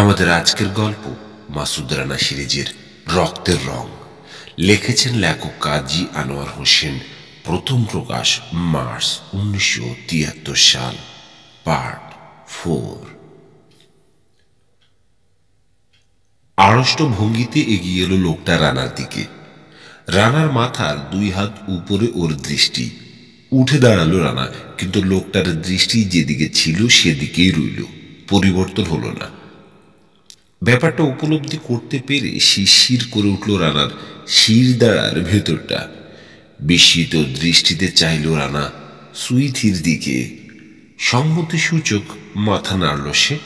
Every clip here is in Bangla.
আমাদের আজকের গল্প মাসুদ রানা সিরিজের রক্তের রং। লিখেছেন লেখক কাজী আনোয়ার হোসেন। প্রথম প্রকাশ মার্চ 1973 সাল। পার্ট 4। আড়ষ্ট ভঙ্গিতে এগিয়ে এলো লোকটা রানার দিকে। রানার মাথার 2 হাত উপরে ওর দৃষ্টি। উঠে দাঁড়ালো রানা, কিন্তু লোকটার দৃষ্টি যেদিকে ছিল সেদিকেই রইল, পরিবর্তন হলো না। ব্যাপারটা উপলব্ধি করতে পেরে শিরশির করে উঠল রানার শিরদাঁড়ার ভেতরটা। বিস্মিত দৃষ্টিতে চাইল রানা সুইথির দিকে। সম্মতিসূচক মাথা নাড়ল সে।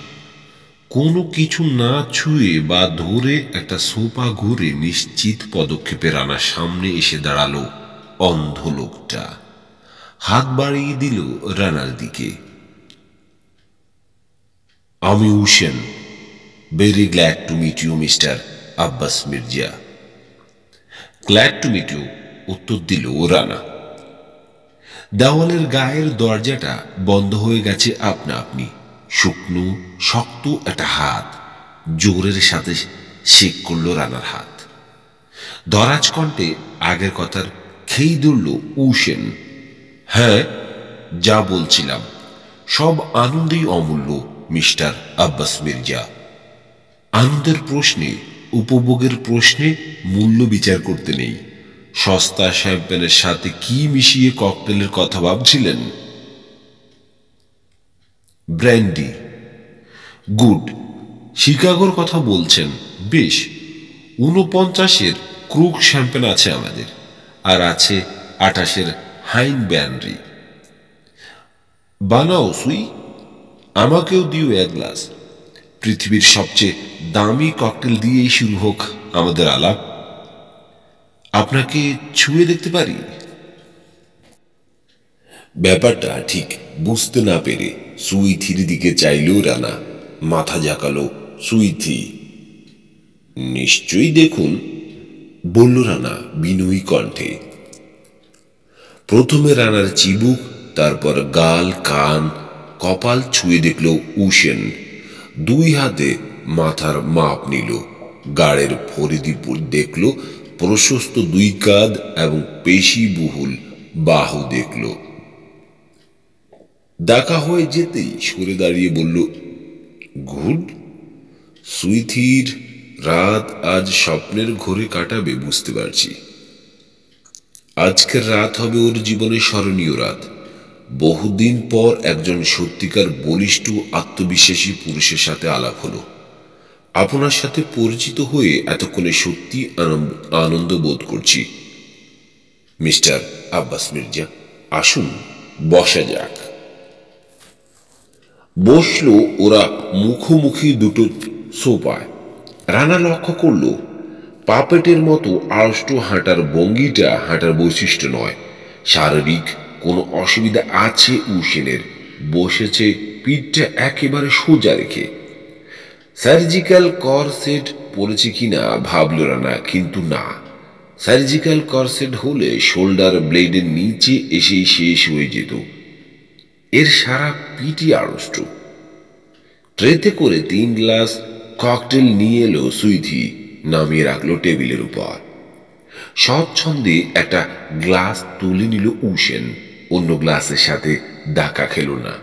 কোনো কিছু না ছুঁয়ে বা ধরে একটা সোপা ঘুরে নিশ্চিত পদক্ষেপে রানার সামনে এসে দাঁড়ালো অন্ধ লোকটা। হাত বাড়িয়ে দিল রানার দিকে। আমি Hussain. Very glad to meet you, Mr. Abbas Mirza. Glad to meet you, উত্তর দিল রানা। দেওয়ালের গায়ের দরজাটা বন্ধ হয়ে গেছে আপনা আপনি। শুকনো শক্ত একটা হাত জোরের সাথে শেক করল রানার হাত। দরাজ কণ্ঠে আগের কথার খেই ধরল উসেন। হ্যাঁ, যা বলছিলাম, সব আনন্দেই অমূল্য মিস্টার আব্বাস মির্জা। আনন্দের প্রশ্নে, উপভোগের প্রশ্নে মূল্য বিচার করতে নেই। সস্তা শ্যাম্পেনের সাথে কি মিশিয়ে ককটেলের কথা ভাবছিলেন? ব্র্যান্ডি। গুড। শিকাগোর কথা বলছেন? বেশ। 49-এর ক্রুক শ্যাম্পেন আছে আমাদের, আর আছে 28-এর হাইন ব্যান্ডি। বানাও সুই, আমাকেও দিও 1 গ্লাস। পৃথিবীর সবচেয়ে দামি ককটেল দিয়েই শুরু হোক আমাদের আলাপ। আপনাকে ছুঁয়ে দেখতে পারি? ব্যাপারটা ঠিক বুঝতে না পেরে সুইথির দিকে চাইল রানা। মাথা ঝাঁকালো সুইথি। নিশ্চয়ই, দেখুন, বলল রানা বিনয়ী কণ্ঠে। প্রথমে রানার চিবুক, তারপর গাল, কান, কপাল ছুঁয়ে দেখল উসেন। 2 হাতে মাথার মাপ নিল। গাড়ের ফরিদি দেখল, প্রশস্ত 2 কাঁধ এবং পেশিবহুল বাহু দেখল। দেখা হয়ে যেতেই সরে দাঁড়িয়ে বলল, গুড। সুইথির রাত আজ স্বপ্নের ঘোরে কাটাবে বুঝতে পারছি। আজকের রাত হবে ওর জীবনের স্মরণীয় রাত। বহুদিন পর একজন সত্যিকার বলিষ্ঠ আত্মবিশ্বাসী পুরুষের সাথে আলাপ হলো। আপনার সাথে পরিচিত হয়ে এতক্ষণে সত্যি আনন্দ বোধ করছি মিস্টার আব্বাস মির্জা। আসুন, বসা যাক। বসলো ওরা মুখোমুখি দুটো সোফায়। রানা লক্ষ্য করল পাপেটের মতো আড়ষ্ট হাঁটার ভঙ্গিটা হাঁটার বৈশিষ্ট্য নয়। শারীরিক কোনো অসুবিধা আছে উসেনের। বসেছে পিঠটা একেবারে সোজা রেখে। সার্জিক্যাল করসেট পড়েছে কিনা ভাবল রানা, কিন্তু না। সার্জিক্যাল করসেট হলে শোল্ডার ব্লেডের নিচে এসেই শেষ হয়ে যেত। এর সারা পিটি আড়ষ্ট। ট্রেতে করে 3 গ্লাস ককটেল নিয়ে এলো সুইথি, নামিয়ে রাখলো টেবিলের উপর। স্বচ্ছন্দে একটা গ্লাস তুলে নিল উসেন। অন্য গ্লাসের সাথে ধাক্কা খেল না।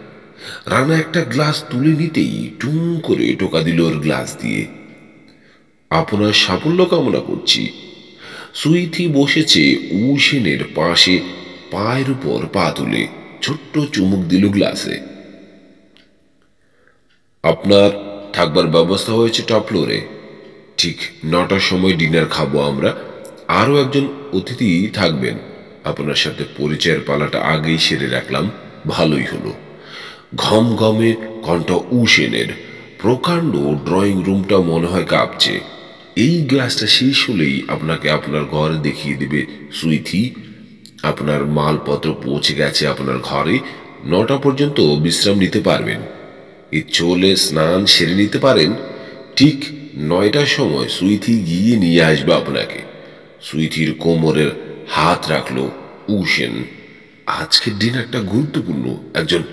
রানা একটা গ্লাস তুলে নিতেই টুং করে টোকা দিল ওর গ্লাস দিয়ে। আপনার সাফল্য কামনা করছি। সুইথি বসেছে উসেনের পাশে, পায়ের উপর পা তুলে ছোট্ট চুমুক দিল গ্লাসে। আপনার থাকবার ব্যবস্থা হয়েছে টপ ফ্লোরে। ঠিক 9টার সময় ডিনার খাবো আমরা। আরও একজন অতিথি থাকবেন। আপনার সাথে পরিচয়ের পালাটা আগেই সেরে রাখলাম, ভালোই হলো। ঘমঘমে কণ্ঠ উসেনের। প্রকাণ্ড ড্রয়িং রুমটা মনে হয় কাঁপছে। এই গ্লাসটা শেষ হলেই আপনাকে আপনার ঘর দেখিয়ে দেবে সুইথি। আপনার মালপত্র পৌঁছে গেছে আপনার ঘরে। 9টা পর্যন্ত বিশ্রাম নিতে পারবেন। চলে স্নান সেরে নিতে পারেন। ঠিক 9টার সময় সুইথি গিয়ে নিয়ে আসবে আপনাকে। সুইথির কোমরের হাত রাখলো উসেন। আজকের ডিনারটা গুরুত্বপূর্ণ। একজন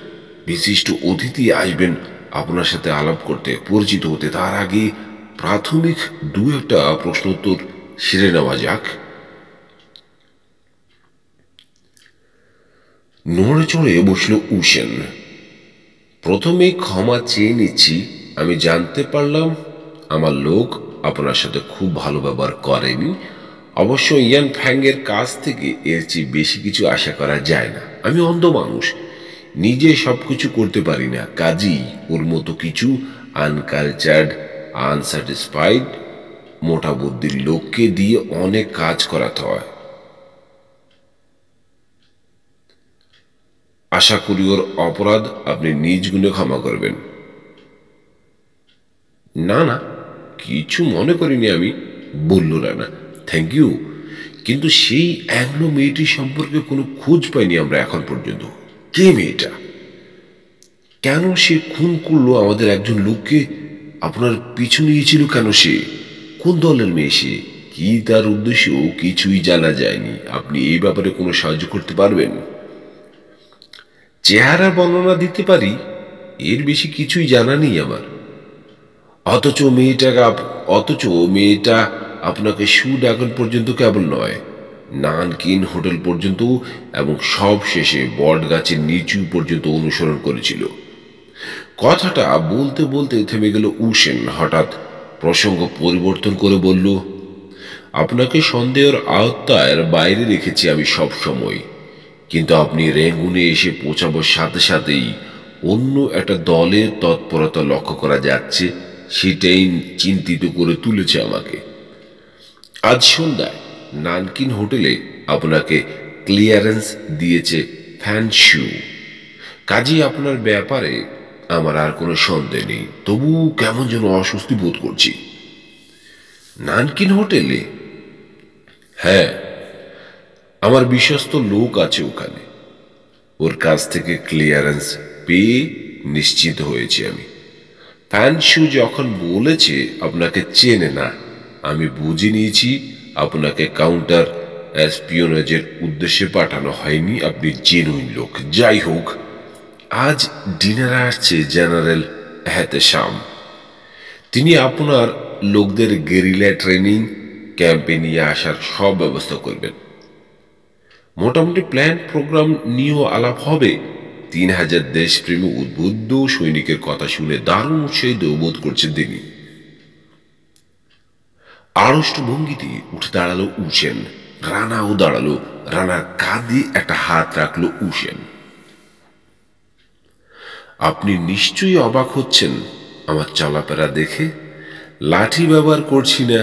বিশিষ্ট অতিথি আসবেন আপনার সাথে আলাপ করতে, পরিচিত হতে, তার আগে প্রাথমিক দু একটা প্রশ্ন উত্তর সেরে নেওয়া যাক। নড়ে চড়ে বসল উশেন। প্রথমে ক্ষমা চেয়ে নিচ্ছি, আমি জানতে পারলাম আমার লোক আপনার সাথে খুব ভালো ব্যবহার করেনি। অবশ্য ইয়ান ফ্যাংয়ের কাছ থেকে এর চেয়ে বেশি কিছু আশা করা যায় না। আমি অন্ধ মানুষ, নিজে সবকিছু করতে পারি না, কাজেই ওর মতো কিছু আনকালচার্ড, আনস্যাটিসফাইড, মোটা বুদ্ধির লোককে দিয়ে অনেক কাজ করাতে হয়। আশা করি ওর অপরাধ আপনি নিজ গুণে ক্ষমা করবেন। না না, কিছু মনে করিনি আমি, বলল রানা। থ্যাংক ইউ, কিন্তু সেই অ্যাংলো মেয়েটি সম্পর্কে কোনো খোঁজ পাইনি আমরা এখন পর্যন্ত। কে মেয়েটা? কেন সে খুন করলো আমাদের একজন লোককে? আপনার পিছু নিয়েছিল কেন সে? কোন দলের মেয়ে সে? কি তার উদ্দেশ্য? কিছুই জানা যায়নি। আপনি এই ব্যাপারে কোনো সাহায্য করতে পারবেন? চেহারা বর্ণনা দিতে পারি, এর বেশি কিছুই জানা নেই আমার। অথচ মেয়েটা আপনাকে সুড্রাগন পর্যন্ত কেবল নয়, নানকিন হোটেল পর্যন্ত এবং সব শেষে বট গাছের নিচু পর্যন্ত অনুসরণ করেছিল। কথাটা বলতে বলতে থেমে গেল উশেন। হঠাৎ প্রসঙ্গ পরিবর্তন করে বলল, আপনাকে সন্দেহের আওতার বাইরে রেখেছি আমি সব সময়, কিন্তু আপনি রেঙ্গুনে এসে পৌঁছাবার সাথে সাথেই অন্য একটা দলের তৎপরতা লক্ষ্য করা যাচ্ছে, সেটাই চিন্তিত করে তুলেছে আমাকে। আজ সন্ধ্যায় নানকিন হোটেলে আপনাকে ক্লিয়ারেন্স দিয়েছে ফ্যানশু, কাজেই আপনার ব্যাপারে আমার আর কোনো সন্দেহ নেই। তবু কেমন যেন অস্বস্তি বোধ করছি। নানকিন হোটেলে? হ্যাঁ, আমার বিশ্বস্ত লোক আছে ওখানে, ওর কাছ থেকে ক্লিয়ারেন্স পেয়ে নিশ্চিত হয়েছি আমি। ফ্যানশু যখন বলেছে আপনাকে চেনে না, আমি বুঝে নিয়েছি আপনাকে কাউন্টার এসপিওনেজের উদ্দেশ্যে পাঠানো হয়নি, আপনি জেনুইন লোক। যাই হোক, আজ ডিনারে আসছে জেনারেল এহতেশাম। তিনি আপনার লোকদের গেরিলা ট্রেনিং ক্যাম্পে নিয়ে আসার সব ব্যবস্থা করবেন। মোটামুটি প্ল্যান প্রোগ্রাম নিয়েও আলাপ হবে। 3000 দেশপ্রেমী উদ্বুদ্ধ সৈনিকের কথা শুনে দারুণ উৎসাহিত বোধ করছেন তিনি। আড়ষ্ট ভঙ্গিতে উঠে দাঁড়ালো উশেন। রানাও দাঁড়ালো। রানার কাঁধে একটা হাত রাখলো উশেন। আপনি নিশ্চয়ই অবাক হচ্ছেন আমার চলাফেরা দেখে। লাঠি ব্যবহার করছি না,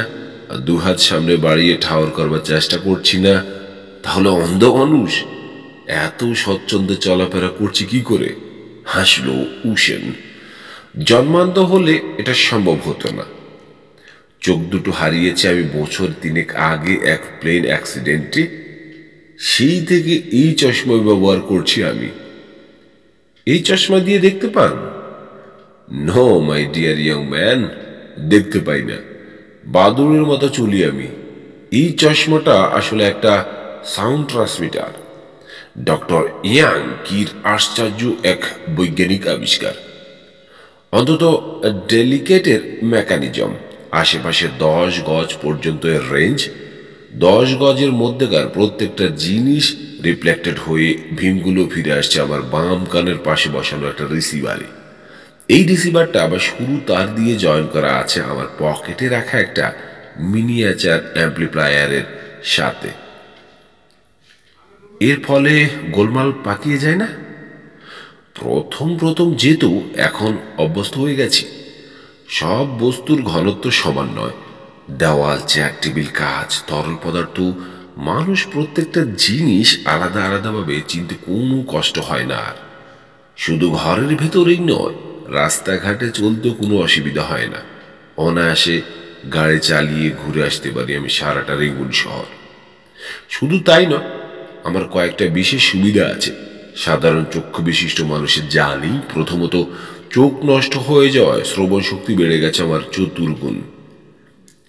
দুহাত সামনে বাড়িয়ে ঠাওর করবার চেষ্টা করছি না। তাহলে অন্ধ মানুষ এত স্বচ্ছন্দে চলাফেরা করছি কি করে? হাসলো উশেন। জন্মান্ধ হলে এটা সম্ভব হতো না। চোখ দুটো হারিয়েছে আমি বছর 3 আগে এক প্লেন অ্যাক্সিডেন্টে। সেই থেকে এই চশমা ব্যবহার করছি আমি। এই চশমা দিয়ে দেখতে পান? No my dear young man, দেখতে পাই না। বাদুড়ের মতো চলি আমি। এই চশমাটা আসলে একটা সাউন্ড ট্রান্সমিটার। ডক্টর ইয়াং কির আশ্চর্য এক বৈজ্ঞানিক আবিষ্কার। অন্তত ডেলিকেটের মেকানিজম। আশেপাশে 10 গজ পর্যন্ত এর রেঞ্জ। 10 গজের মধ্যেকার প্রত্যেকটা জিনিস রিফ্লেক্টেড হয়ে ভীমগুলো ফিরে আসছে আমার বাম কানের পাশে বসানো একটা রিসিভারে। এই রিসিভারটা আবার সরু তার দিয়ে জয়েন করা আছে আমার পকেটে রাখা একটা মিনিয়েচার অ্যাম্প্লিফায়ারের সাথে। এর ফলে গোলমাল পাকিয়ে যায় না? প্রথম যেহেতু, এখন অভ্যস্ত হয়ে গেছি। সব বস্তুর ঘনত্ব সমান নয়। দেওয়াল, চেয়ার, টেবিল, কাঁচ, তরল পদার্থ, মানুষ, প্রত্যেকটা জিনিস আলাদা আলাদাভাবে চিনতে কোনো কষ্ট হয় না আর। শুধু ঘরের ভেতরেই নয়, রাস্তাঘাটে চলতেও কোনো অসুবিধা হয় না। অনায়াসে গাড়ি চালিয়ে ঘুরে আসতে পারি আমি সারাটা রেঙ্গুন শহর। শুধু তাই নয়, আমার কয়েকটা বিশেষ সুবিধা আছে সাধারণ চক্ষু বিশিষ্ট মানুষের যা নেই। প্রথমত, চোখ নষ্ট হয়ে যাওয়ায় শ্রবণ শক্তি বেড়ে গেছে আমার 4 গুণ।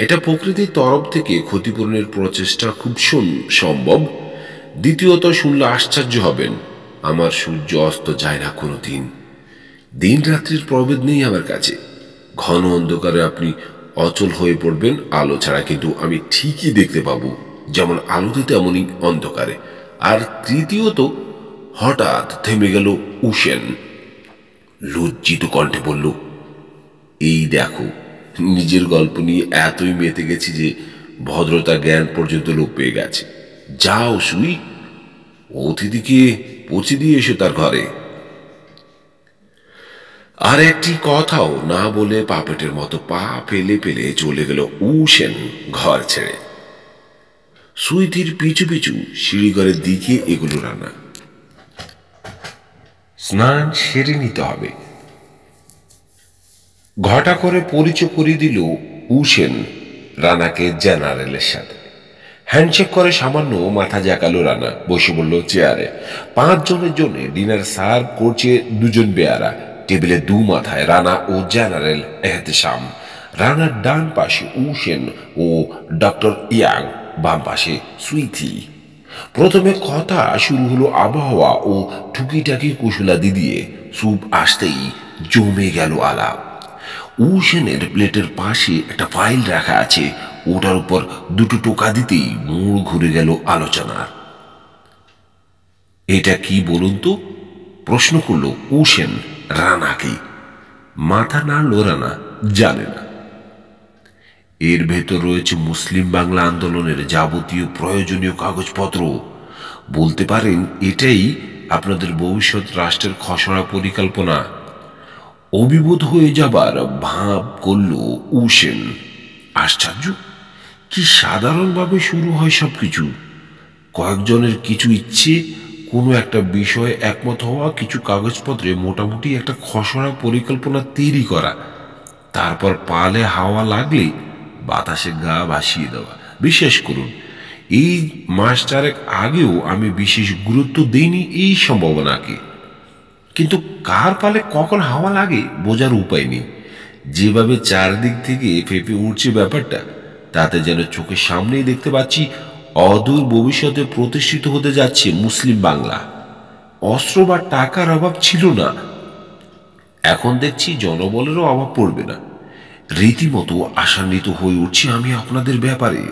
এটা প্রকৃতির তরফ থেকে ক্ষতিপূরণের প্রচেষ্টা, খুব সম্ভব। দ্বিতীয়ত, শুনলে আশ্চর্য হবেন, আমার সূর্য অস্ত যায় না কোনোদিন। দিন রাত্রির প্রভেদ নেই আমার কাছে। ঘন অন্ধকারে আপনি অচল হয়ে পড়বেন আলো ছাড়া, কিন্তু আমি ঠিকই দেখতে পাবো, যেমন আলোতে তেমনই অন্ধকারে। আর তৃতীয়ত, হঠাৎ থেমে গেল উশেন, লজ্জিত কণ্ঠে বলল, এই দেখো, নিজের গল্প নিয়ে এতই মেতে গেছি যে ভদ্রতা জ্ঞান পর্যন্ত লোপ পেয়ে গেছে। যাও সুই, অতিথিকে পৌঁছে দিয়ে এসো তার ঘরে। আর একটি কথাও না বলে পাপেটের মতো পা ফেলে ফেলে চলে গেল উশেন ঘর ছেড়ে। সুইটির পিছু পিছু সিঁড়িঘরের দিকে এগুলো রানা। স্নান সেরে নিতে হবে। ঘটা করে পরিচয় করিয়ে দিল উশেন রানাকে জেনারেলের সাথে। হ্যান্ডশেক করে সামান্য মাথা জাকালো রানা, বসে বলল চেয়ারে। 5 জনের জন্য ডিনার সার্ভ করছে 2 জন বেয়ারা। টেবিলে 2 মাথায় রানা ও জেনারেল এহতেশাম। রানার ডান পাশে উশেন ও ডক্টর ইয়াং, বাম পাশে সুইথি। প্রথমে কথা শুরু হলো আবহাওয়া ও টুকিটাকি কুশলাদি দিয়ে। স্যুপ আসতেই জমে গেল আলাপ। উশেনের প্লেটের পাশে একটা ফাইল রাখা আছে, ওটার উপর 2টো টোকা দিতেই মোড় ঘুরে গেল আলোচনার। এটা কি বলুন তো, প্রশ্ন করল উশেন রানাকে। মাথা নাড়ল রানা, জানে না। এর ভেতর রয়েছে মুসলিম বাংলা আন্দোলনের যাবতীয় প্রয়োজনীয় কাগজপত্র। বলতে পারেন এটাই আপনাদের ভবিষ্যৎ রাষ্ট্রের খসড়া পরিকল্পনা। অভিভূত হয়ে যাবার ভাব করল উশেন। আশ্চর্য, কি সাধারণভাবে শুরু হয় সবকিছু। কয়েকজনের কিছু ইচ্ছে, কোনো একটা বিষয়ে একমত হওয়া, কিছু কাগজপত্রে মোটামুটি একটা খসড়া পরিকল্পনা তৈরি করা, তারপর পালে হাওয়া লাগলে বাতাসে গা ভাসিয়ে দেওয়া। বিশ্বাস করুন, এই মাস 4 আগেও আমি বিশেষ গুরুত্ব দিইনি এই সম্ভাবনাকে। কিন্তু কার পালে কখন হাওয়া লাগে বোঝার উপায় নেই। যেভাবে চারদিক থেকে ফেঁপে উঠছে ব্যাপারটা, তাতে যেন চোখের সামনেই দেখতে পাচ্ছি অদূর ভবিষ্যতে প্রতিষ্ঠিত হতে যাচ্ছে মুসলিম বাংলা। অস্ত্র বা টাকার অভাব ছিল না, এখন দেখছি জনবলেরও অভাব পড়বে না। রীতিমতো আশান্বিত হয়ে উঠছি আমি আপনাদের ব্যাপারে।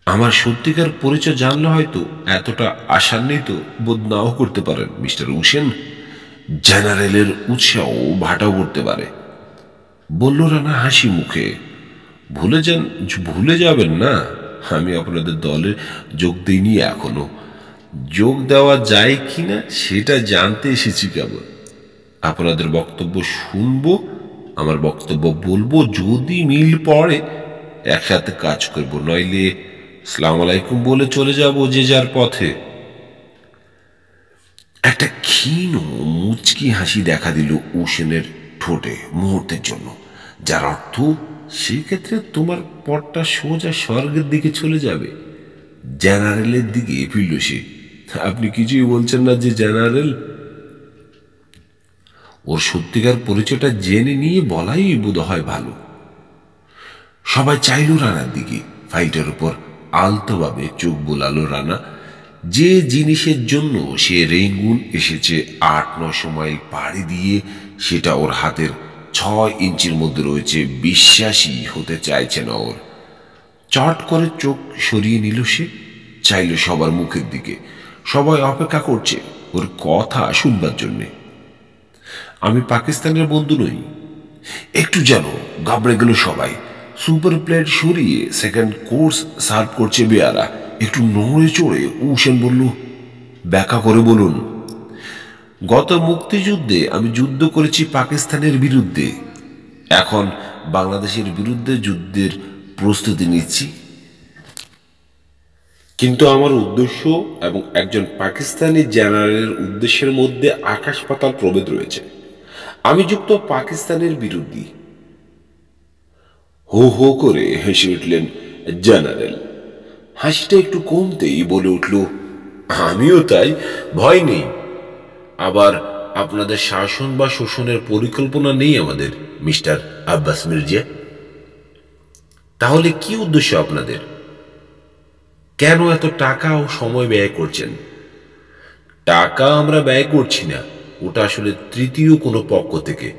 আমার সত্যিকার পরিচয় জানলে হয়তো এতটা আশান্বিত বোধ নাও করতে পারেন মিস্টার উশেন। জেনারেলের উৎসাহ ভাটাও করতে পারে, বলল রানা হাসি মুখে। ভুলে যাবেন না, আমি আপনাদের দলে যোগ দিইনি এখনো। যোগ দেওয়া যায় কিনা সেটা জানতে এসেছি কেবল। আপনাদের বক্তব্য শুনবো, আমার বক্তব্য বলবো, যদি মিল পড়ে একসাথে কাজ করব, নইলে আসসালামু আলাইকুম বলে চলে যাব যে যার পথে। একটা ক্ষীণ মুচকি হাসি দেখা দিল উশেনের ঠোঁটে মুহূর্তের জন্য, যার অর্থ সেক্ষেত্রে তোমার পথটা সোজা স্বর্গের দিকে চলে যাবে। জেনারেলের দিকে ফিরল সে। আপনি কিছুই বলছেন না যে জেনারেল? ওর সত্যিকার পরিচয়টা জেনে নিয়ে বলাই বোধ হয় ভালো। সবাই চাইল রানার দিকে। ফাইলটার উপর আলতোভাবে চোখ বোলালো রানা। যে জিনিসের জন্য সে রেঙ্গুন এসেছে 8-900 মাইল পাড়ি দিয়ে, সেটা ওর হাতের 6 ইঞ্চির মধ্যে রয়েছে। বিশ্বাসই হতে চাইছে না ওর। চট করে চোখ সরিয়ে নিল সে, চাইল সবার মুখের দিকে। সবাই অপেক্ষা করছে ওর কথা শুনবার জন্যে। আমি পাকিস্তানের বন্ধু নই। একটু যেন ঘাবড়ে গেল সবাই। সুপার প্লেট সরিয়ে সেকেন্ড কোর্স সার্ভ করছে বেয়ারা। একটু নড়ে চড়ে উশেন বলল, ব্যাখ্যা করে বলুন। গত মুক্তিযুদ্ধে আমি যুদ্ধ করেছি পাকিস্তানের বিরুদ্ধে, এখন বাংলাদেশের বিরুদ্ধে যুদ্ধের প্রস্তুতি নিচ্ছি। কিন্তু আমার উদ্দেশ্য এবং একজন পাকিস্তানি জেনারেলের উদ্দেশ্যের মধ্যে আকাশ পাতাল প্রভেদ রয়েছে। আমি যুক্ত পাকিস্তানের বিরুদ্ধে। হো হো করে হেসে উঠলেন জেনারেল। হাসিটা একটু কমতেই বলে উঠল, আমিও তাই, ভয় নেই। আবার আপনাদের শাসন বা শোষণের পরিকল্পনা নেই আমাদের মিস্টার আব্বাস মির্জা। তাহলে কি উদ্দেশ্য আপনাদের? কেন এত টাকা ও সময় ব্যয় করছেন? টাকা আমরা ব্যয় করছি না, ওটা আসলে তৃতীয় কোনো পক্ষ থেকে।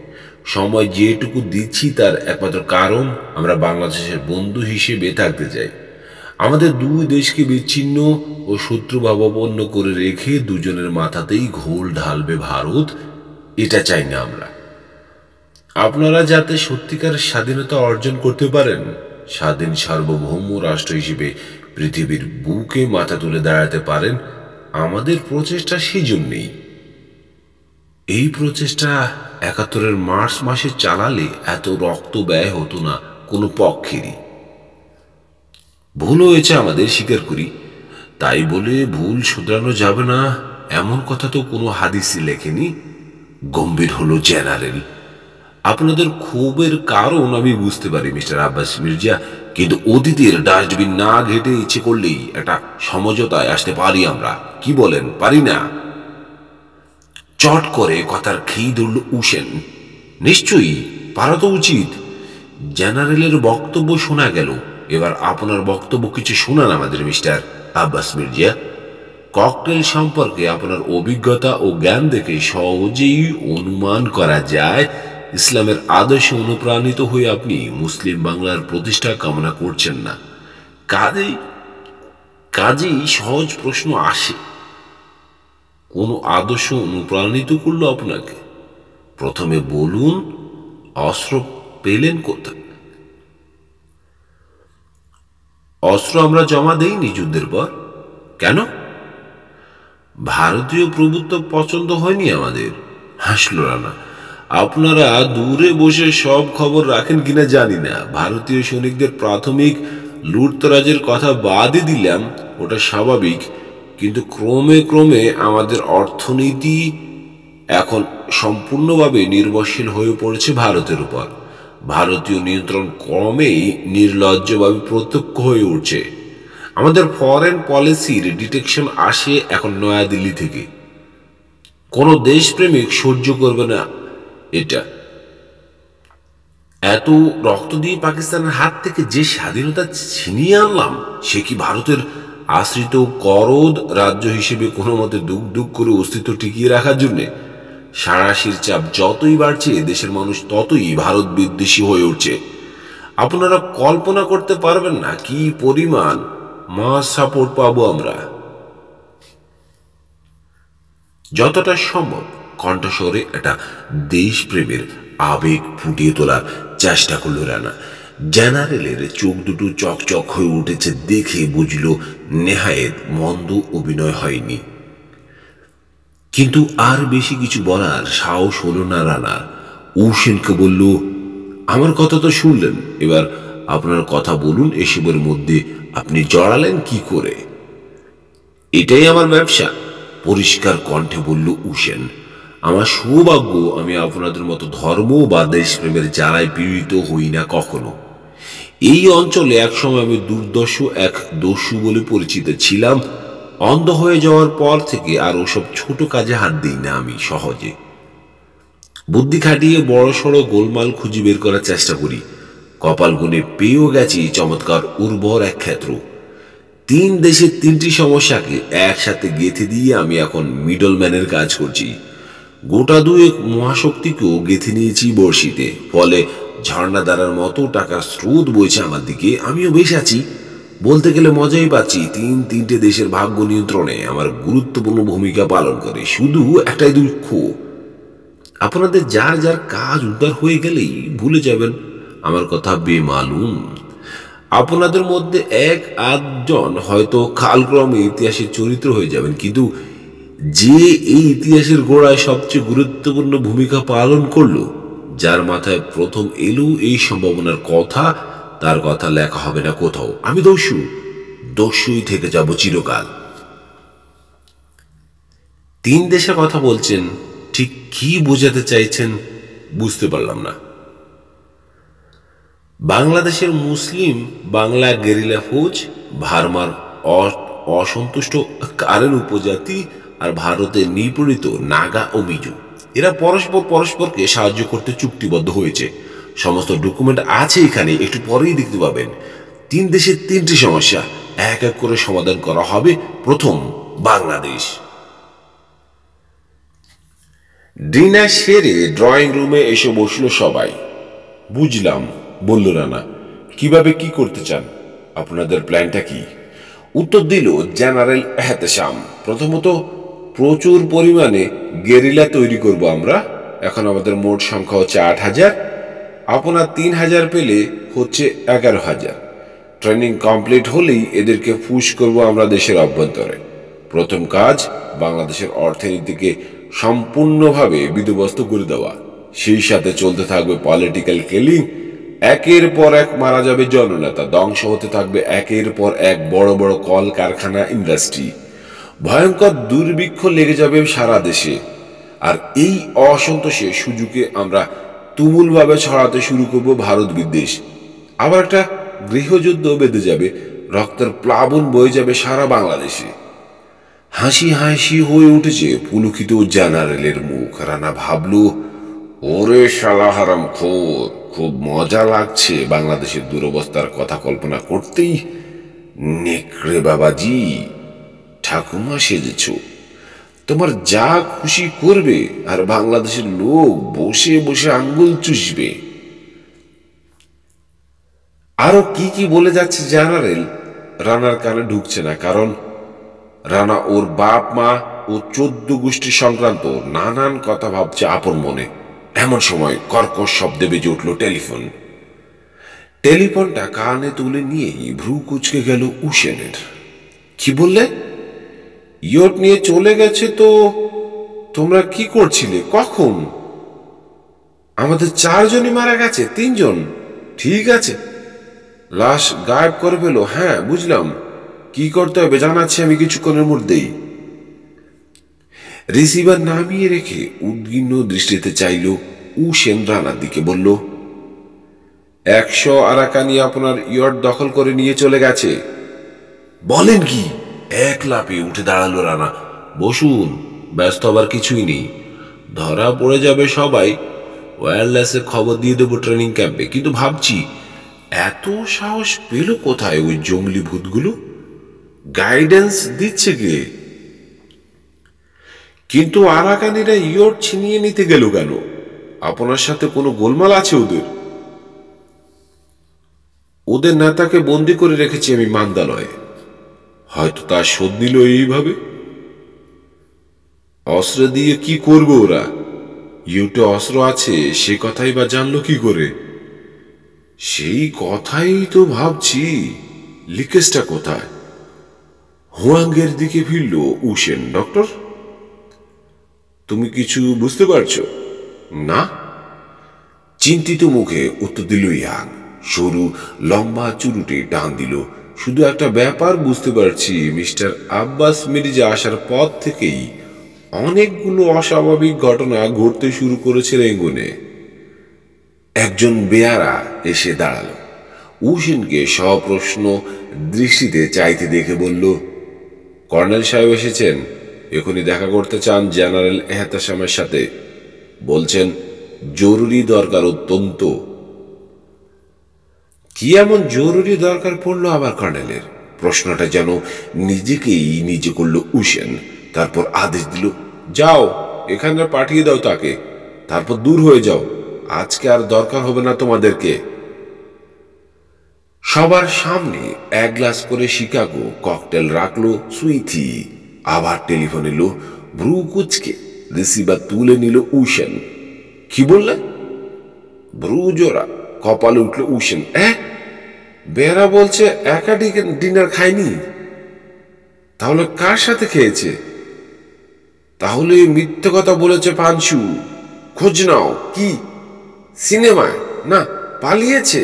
সময় যেটুকু দিচ্ছি তার একমাত্র কারণ আমরা বাংলাদেশের বন্ধু হিসেবে থাকতে চাই। আমাদের দুই দেশকে বিচ্ছিন্ন ও শত্রুভাবাপন্ন করে রেখে দুজনের মাথাতেই ঘোল ঢালবে ভারত, এটা চাই না আমরা। আপনারা যাতে সত্যিকার স্বাধীনতা অর্জন করতে পারেন, স্বাধীন সার্বভৌম রাষ্ট্র হিসেবে পৃথিবীর বুকে মাথা তুলে দাঁড়াতে পারেন, আমাদের প্রচেষ্টা সেই জন্যেই। এই প্রচেষ্টা ৭১-এর মার্চ মাসে চালালে এত রক্ত ব্যয় হতো না কোনো পক্ষেরই। ভুল হয়েছে আমাদের, স্বীকার করি। তাই বলে ভুল শুধরানো যাবে না এমন কথা তো কোনো হাদিসই লেখেনি। গম্ভীর হলো জেনারেল। আপনাদের ক্ষোভের কারণ আমি বুঝতে পারি মিস্টার আব্বাস মির্জা, কিন্তু অতীতের ডাস্টবিন না ঘেটে ইচ্ছে করলেই একটা সমঝোতায় আসতে পারি আমরা। কি বলেন, পারি না? চট করে কথার খেই ধরল উসেন। নিশ্চয়ই পারা তো উচিত। জেনারেলের বক্তব্য শোনা গেল, এবার আপনার বক্তব্য কিছু শোনান আমাদের মিস্টার আব্বাস মির্জা। ককটেল সম্পর্কে আপনার অভিজ্ঞতা ও জ্ঞান দেখে সহজেই অনুমান করা যায় ইসলামের আদর্শে অনুপ্রাণিত হয়ে আপনি মুসলিম বাংলার প্রতিষ্ঠা কামনা করছেন না। কাজেই সহজ প্রশ্ন আসে, কোন আদর্শ অনুপ্রাণিত করলো আপনাকে? প্রথমে বলুন, অস্ত্র পেলেন কোথায়? অস্ত্র আমরা জমা দেইনি যুদ্ধের পর। কেন? ভারতীয় প্রভুত্ব পছন্দ হয়নি আমাদের। হাসল রানা। আপনারা দূরে বসে সব খবর রাখেন কিনা জানি না, ভারতীয় সৈনিকদের প্রাথমিক লুটতরাজের কথা বাদই দিলাম, ওটা স্বাভাবিক। কিন্তু ক্রমে ক্রমে আমাদের অর্থনীতি এখন সম্পূর্ণভাবে নির্ভরশীল হয়ে পড়েছে ভারতের উপর। ভারতীয় নিয়ন্ত্রণ ক্রমেই নির্লজ্জভাবে প্রত্যক্ষ হয়ে উঠছে। আমাদের ফরেন পলিসির ডিটেকশন আসে এখন নয়াদিল্লি থেকে। কোন দেশপ্রেমিক সহ্য করবে না এটা। এত রক্ত দিয়ে পাকিস্তানের হাত থেকে যে স্বাধীনতা ছিনিয়ে আনলাম, সে কি ভারতের আশ্রিত করদ রাজ্য হিসেবে কোনো মতে দুঃখ দুঃখ করে অস্তিত্ব টিকিয়ে রাখার জন্যে? সাঁড়াশির চাপ যতই বাড়ছে দেশের মানুষ ততই ভারত বিদ্বেষী হয়ে উঠছে। আপনারা কল্পনা করতে পারবেন না কি পরিমাণ মাস সাপোর্ট পাবো আমরা। যতটা সম্ভব কণ্ঠস্বরে একটা দেশপ্রেমের আবেগ ফুটিয়ে তোলার চেষ্টা করল রানা। জেনারেলের চোখ দুটো চকচক হয়ে উঠেছে দেখে বুঝল নেহায়েত মন্দ অভিনয় হয়নি। কিন্তু আর বেশি কিছু বলার সাহস হলো না রানার। উসেনকে বলল, আমার কথা তো শুনলেন, এবার আপনার কথা বলুন। এসবের মধ্যে আপনি জড়ালেন কি করে? এটাই আমার ব্যবসা, পরিষ্কার কণ্ঠে বলল উসেন। আমার সৌভাগ্য আমি আপনাদের মতো ধর্ম বা দেশপ্রেমের জ্বালায় পীড়িত হই না কখনো। এই অঞ্চলে একসময় আমি দুর্দর্শ এক দস্যু বলে পরিচিত ছিলাম। অন্ধ হয়ে যাওয়ার পর থেকে আর ওসব ছোট কাজে হাত দিই না আমি সহজে। বুদ্ধি খাটিয়ে বড় সড়ো গোলমাল খুঁজে বের করার চেষ্টা করি। কপাল গুনে পেয়েও গেছি চমৎকার উর্বর এক ক্ষেত্র। 3 দেশের 3টি সমস্যাকে একসাথে গেঁথে দিয়ে আমি এখন মিডলম্যানের কাজ করছি। গোটা 2 মহাশক্তিকেও গেঁথে নিয়েছি বড়শিতে। ফলে ঝর্ণাধারার মতো টাকার স্রোত বইছে আমার দিকে, আমিও বেশ আছি। বলতে গেলে মজাই পাচ্ছি 3টে দেশের ভাগ্য নিয়ন্ত্রণে আমার গুরুত্বপূর্ণ ভূমিকা পালন করে। শুধু একটাই দুঃখ, আপনাদের যার যার কাজ উদ্ধার হয়ে গেলেই ভুলে যাবেন আমার কথা বেমালুম। আপনাদের মধ্যে 1-8 জন হয়তো কালক্রমে ইতিহাসের চরিত্র হয়ে যাবেন, কিন্তু যে এই ইতিহাসের গোড়ায় সবচেয়ে গুরুত্বপূর্ণ ভূমিকা পালন করলো, যার মাথায় প্রথম এলো এই সম্ভাবনার কথা, তার কথা লেখা হবে না কোথাও। আমি দস্যুই থেকে যাব চিরকাল। 3 দেশের কথা বলছেন, ঠিক কি বোঝাতে চাইছেন বুঝতে পারলাম না। বাংলাদেশের মুসলিম বাংলা গেরিলা ফৌজ, ভারমার অসন্তুষ্ট কারেন উপজাতি, আর ভারতের নিপীড়িত নাগা ও মিজু, এরা পরস্পরকে সাহায্য করতে চুক্তিবদ্ধ হয়েছে। সমস্ত ডকুমেন্ট আছে এখানে, একটু পরেই দেখতে পাবেন। 3 দেশের 3টি সমস্যা এক এক করে সমাধান করা হবে। প্রথম, বাংলাদেশ। ডিনার সেরে ড্রয়িং রুমে এসে বসলো সবাই। বুঝলাম, বলল রানা। কিভাবে কি করতে চান? আপনাদের প্ল্যানটা কি? উত্তর দিল জেনারেল এহতেশাম। প্রথমত, প্রচুর পরিমাণে গেরিলা তৈরি করব আমরা। এখন আমাদের মোট সংখ্যা হচ্ছে 8,000। আপনার 3,000 পেলে হচ্ছে 11,000। ট্রেনিং কমপ্লিট হলেই এদেরকে পুশ করব আমরা দেশের অভ্যন্তরে। প্রথম কাজ, বাংলাদেশের অর্থনীতিকে সম্পূর্ণভাবে বিধ্বস্ত করে দেওয়া। সেই সাথে চলতে থাকবে পলিটিক্যাল কিলিং। একের পর এক মারা যাবে জননেতা, ধ্বংস হতে থাকবে একের পর এক বড় বড় কল কারখানা, ইন্ডাস্ট্রি। ভয়ঙ্কর দুর্ভিক্ষ লেগে যাবে সারা দেশে। আর এই অসন্তোষের সুযোগে আমরা তুমুলভাবে ছড়াতে শুরু করব ভারত বিদ্বেষ। আবার একটা গৃহযুদ্ধ বেঁধে যাবে, রক্তের প্লাবন বয়ে যাবে সারা বাংলাদেশে। হাসি হাসি হয়ে উঠেছে পুলকিত জেনারেলের মুখ। রানা ভাবল, ওরে শালা হারাম খোর, খুব মজা লাগছে বাংলাদেশের দুরবস্থার কথা কল্পনা করতেই। নেকড়ে বাবাজি, ঠাকুমা সেজেছ, তোমার যা খুশি করবে, আর বাংলাদেশের লোক বসে বসে আঙ্গুল চুষবে। আরো কি কি বলে যাচ্ছে জেনারেল রানার কানে ঢুকছে না, কারণ রানা ওর বাপ মা ও 14 গোষ্ঠী সংক্রান্ত নানান কথা ভাবছে আপন মনে। এমন সময় কর্কশ শব্দে বেজে উঠল টেলিফোন। টেলিফোনটা কানে তুলে নিয়েই ভ্রু কুচকে গেল উসেনের। কি বললে? ইয়ট নিয়ে চলে গেছে তো? তোমরা কি করছিলে? কখন? আমাদের 4 জনই মারা গেছে। 3 জন? ঠিক আছে, লাশ গায়েব করে ফেলো। হ্যাঁ বুঝলাম, কি করতে হবে জানাচ্ছি আমি কিছুক্ষণের মধ্যেই। রিসিভার নামিয়ে রেখে উদ্বিগ্ন দৃষ্টিতে চাইল উসেন রানার দিকে। বলল, 100 আরাকানি আপনার ইয়ট দখল করে নিয়ে চলে গেছে। বলেন কি? এক লাফে উঠে দাঁড়ালো রানা। বসুন, ব্যস্ত হবার কিছুই নেই। ধরা পড়ে যাবে সবাই। ওয়্যারলেসে খবর দিয়ে দেবো ট্রেনিং ক্যাম্পে। কিন্তু ভাবছি, এত সাহস পেল কোথায় ওই জঙ্গলি ভূতগুলো? গাইডেন্স দিচ্ছে কে? কিন্তু আরাকানিরা ইয়ট ছিনিয়ে নিতে গেল কেন? আপনার সাথে কোনো গোলমাল আছে ওদের? ওদের নেতাকে বন্দি করে রেখেছি আমি মান্দালয়ে। হয়তো তার শোধ নিল এইভাবে। অস্ত্র দিয়ে কি করবে ওরা? ইউটে অস্ত্র আছে সে কথাই বা জানলো কি করে? সেই কথাই তো ভাবছি, লিকেজটা কোথায়? হুয়াংয়ের দিকে ফিরল উসেন। ডক্টর, তুমি কিছু বুঝতে পারছো? না। চিন্তিত মুখে উত্তর দিল ইয়াং। সরু লম্বা চুরুটে টান দিল। শুধু একটা ব্যাপার বুঝতে পারছি, মিস্টার আব্বাস মির্জা আসার পর থেকেই অনেকগুলো অস্বাভাবিক ঘটনা ঘটতে শুরু করেছে রেঙ্গুনে। একজন বেয়ারা এসে দাঁড়ালো। উসেনকে সপ্রশ্ন দৃষ্টিতে চাইতে দেখে বলল, কর্নেল সাহেব এসেছেন, এখনই দেখা করতে চান জেনারেল এহতেশামের সাথে। বলছেন জরুরি দরকার অত্যন্ত। কি এমন জরুরি দরকার পড়লো আবার কর্নেলের? প্রশ্নটা যেন নিজেকেই নিজে করল উসেন। তারপর আদেশ দিল, যাও এখানে পাঠিয়ে দাও তাকে, তারপর দূর হয়ে যাও। আজকে আর দরকার হবে না তোমাদেরকে। সবার সামনে 1 গ্লাস করে শিকাগো ককটেল রাখলো সুইথি। আবার টেলিফোন এলো। ভ্রু কুচকে রিসিভার তুলে নিল উসেন। কি বললে? ভ্রু জোড়া কপালে উঠল উসেন। বেরা বলছে একা ডিনার খায়নি। তাহলে কার সাথে খেয়েছে? তাহলে মিথ্যে কথা বলেছে পাঞ্চু। খোঁজ নাও। কি? সিনেমায়? না, পালিয়েছে।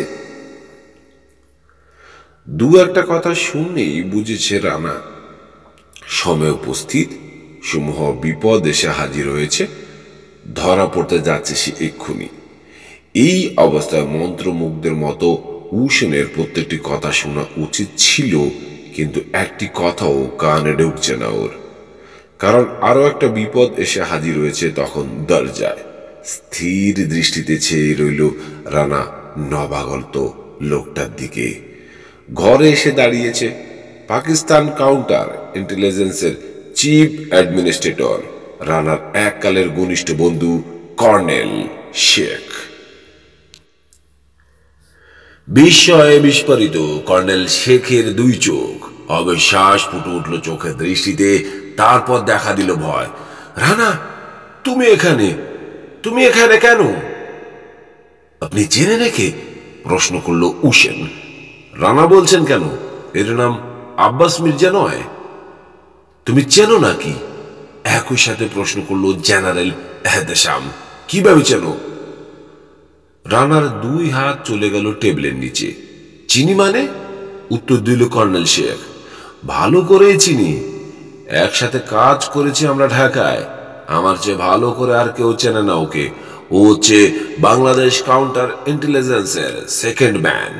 দু একটা কথা শুনেই বুঝেছে রানা সময় উপস্থিত, সমূহ বিপদ এসে হাজির হয়েছে, ধরা পড়তে যাচ্ছে সে এক্ষুনি। এই অবস্থায় মন্ত্রমুগ্ধের মতো উসেনের প্রত্যেকটি কথা শোনা উচিত ছিল, কিন্তু একটি কথাও কানে ঢুকছে না ওর। কারণ আরো একটা বিপদ এসে হাজির হয়েছে তখন দরজায়। স্থির দৃষ্টিতে চেয়ে রইল রানা নবাগত লোকটার দিকে। ঘরে এসে দাঁড়িয়েছে পাকিস্তান কাউন্টার ইন্টেলিজেন্সের চিফ অ্যাডমিনিস্ট্রেটর রানার এককালের ঘনিষ্ঠ বন্ধু কর্নেল শেখ। বিস্ময়ে বিস্ফোরিত কর্নেল শেখের দুই চোখ, অবিশ্বাস ফুটে উঠল চোখের দৃষ্টিতে। তারপর দেখা দিল ভয়। রানা, তুমি এখানে কেন? আপনি জেনে রেখে প্রশ্ন করল উসেন। রানা বলছেন কেন? এর নাম আব্বাস মির্জা নয়? তুমি চেনো নাকি? একই সাথে প্রশ্ন করল জেনারেল এহতেশাম। কিভাবে চেনো? রানার দুই হাত চলে গেল টেবিলের নিচে। চিনি মানে? উত্তর দিল কর্নেল শেখ। ভালো করেই চিনি, একসাথে কাজ করেছি আমরা ঢাকায়। আমার চেয়ে ভালো করে আর কেউ চেনে না ওকে। ও হচ্ছে বাংলাদেশ কাউন্টার ইন্টেলিজেন্সের second man,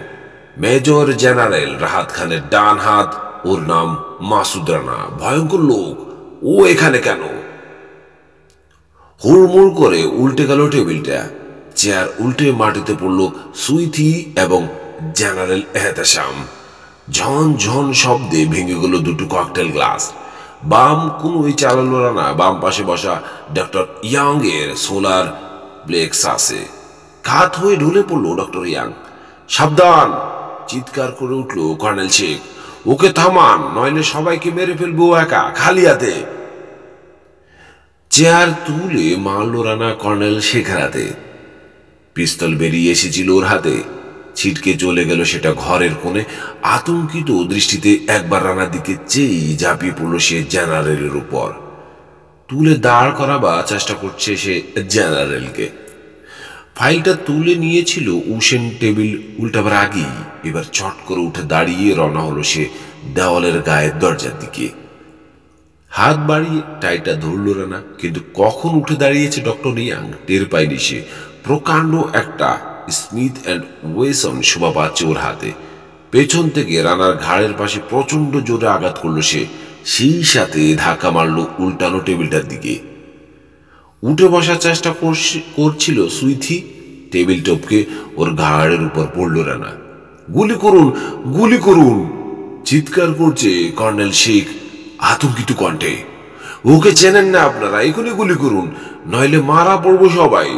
major general Rahat খানের ডান হাত। ওর নাম মাসুদ রানা। ভয়ঙ্কর লোক। ও এখানে কেন? হুড়মুড় করে উল্টে গেল টেবিলটা। চেয়ার উল্টে মাটিতে পড়ল সুইথি এবং জেনারেল এহতেশাম। ঝন ঝন শব্দে ভেঙে গেল দুটো ককটেল গ্লাস। বাম কোনোই চালালো রানা বাম পাশে বসা ডক্টর ইয়াং এর সোলার প্লেক্সাসে। কাত হয়ে ঢলে পড়ল ডক্টর ইয়াং। সাবধান! চিৎকার করে উঠল কর্নেল শেখ। ওকে থামান, নইলে সবাইকে মেরে ফেলবো একা, খালি হাতে। চেয়ার তুলে মারল রানা কর্নেল শেখের হাতে। পিস্তল বেরিয়ে এসেছিল ওর হাতে। ছিটকে চলে গেল সেটা ঘরের কোণে। আতঙ্কিত দৃষ্টিতে একবার রানার দিকে চেয়ে ঝাঁপিয়ে পড়ল সে জেনারেলের উপর। তুলে দাঁড় করাবার চেষ্টা করছে সে জেনারেলকে। ফাইলটা তুলে নিয়েছিল উসেন টেবিল উল্টাবার আগেই। এবার চট করে উঠে দাঁড়িয়ে রওনা হলো সে দেওয়ালের গায়ের দরজার দিকে। হাত বাড়িয়ে টাইটা ধরল রানা, কিন্তু কখন উঠে দাঁড়িয়েছে ডক্টর ইয়াং টের পায়নি সে। প্রকাণ্ড একটা স্মিথ অ্যান্ড ওয়েসন শোভা পাচ্ছে ওর হাতে। পেছন থেকে রানার ঘাড়ের পাশে প্রচন্ড জোরে আঘাত করলো সে। সেই সাথে ধাক্কা মারল উল্টানো টেবিলটার দিকে। উঠে বসার চেষ্টা করছিল সুইথি। টেবিল টপকে ওর ঘাড়ের উপর পড়ল রানা। গুলি করুন, গুলি করুন! চিৎকার করছে কর্নেল শেখ আতঙ্কিত কণ্ঠে। ওকে চেনেন না আপনারা, এখনই গুলি করুন, নইলে মারা পড়বো সবাই।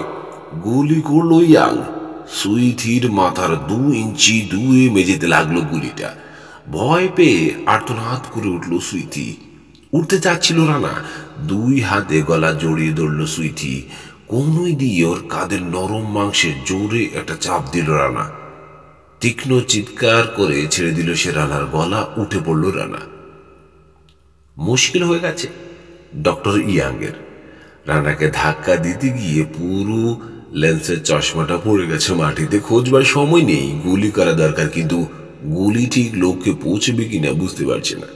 গুলি করলো ইয়াং। সুইথির মাথার 2 ইঞ্চি দূরে মেঝেতে লাগলো গুলিটা। ভয় পেয়ে আর্তনাদ করে উঠল সুইথি। উঠতে চাচ্ছিল রানা, দুই হাতে গলা জড়িয়ে ধরল সুইথি। কোনোই দিয়ে ওর কাঁধের নরম মাংসে জোরে একটা চাপ দিল রানা। তীক্ষ্ণ চিৎকার করে ছেড়ে দিল সে রানার গলা। উঠে পড়ল রানা। মুশকিল হয়ে গেছে ডক্টর ইয়াং এর। রানাকে ধাক্কা দিতে গিয়ে পুরো লেন্সের চশমাটা পড়ে গেছে মাটিতে। খোঁজবার সময় নেই। গুলি করা দরকার, কিন্তু গুলি ঠিক লোককে পৌঁছবে কিনা বুঝতে পারছে না।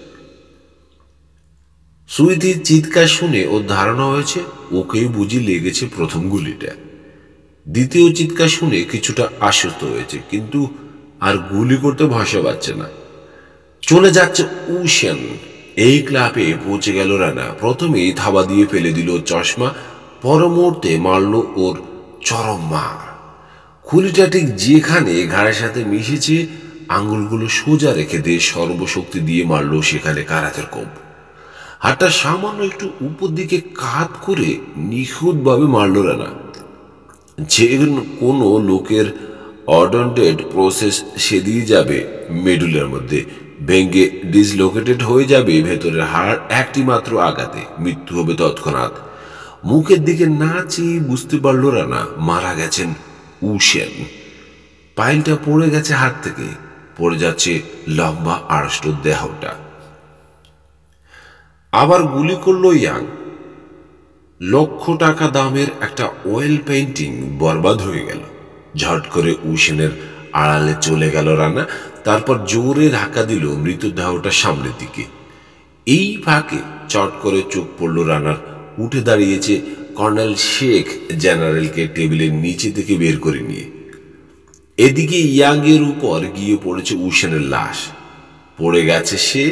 সুইথির চিৎকার শুনে ওর ধারণা হয়েছে ওকেই বুঝি লেগেছে প্রথম গুলিটা। দ্বিতীয় চিৎকার শুনে কিছুটা আশ্বস্ত হয়েছে, কিন্তু আর গুলি করতে ভরসা পাচ্ছে না। চলে যাচ্ছে উসেন। এই ক্লাবে পৌঁছে গেল রানা। প্রথমেই থাবা দিয়ে ফেলে দিল চশমা, পর মুহূর্তে মারল ওর চরম মার। খুলিটা ঠিক যেখানে ঘাড়ের সাথে মিশেছে আঙ্গুলগুলো সোজা রেখে দিয়ে সর্বশক্তি দিয়ে মারল সেখানে কারাতের কোপ। হাতটা সামান্য একটু উপর দিকে কাত করে নিখুঁতভাবে মারল রানা। যে কোনো লোকের অডন্টেড প্রসেস সেদিয়ে যাবে মেডুলার মধ্যে, ভেঙ্গে ডিসলোকেটেড হয়ে যাবে ভেতরের হাড়। একটি মাত্র আঘাতে মৃত্যু হবে তৎক্ষণাৎ। মুখের দিকে না চেয়ে বুঝতে পারল রানা মারা গেছেন উসেন। পাইলটা পড়ে গেছে হাত থেকে, পড়ে যাচ্ছে লম্বা আড়ষ্ট দেহটা। আবার গুলি করলো ইয়াং। লক্ষ টাকা দামের একটা ওয়েল পেন্টিং বরবাদ হয়ে গেল। ঝট করে উসেনের আড়ালে চলে গেল রানা। তারপর জোরে ধাক্কা দিল মৃতদেহটা সামনের দিকে। এই ফাঁকে চট করে চোখ পড়ল রানার। উঠে দাঁড়িয়েছে কর্নেল শেখ জেনারেলকে টেবিলের নিচে থেকে বের করে নিয়ে। এদিকে ইয়াং এর উপর গিয়ে পড়েছে উসেনের লাশ। পড়ে গেছে সে,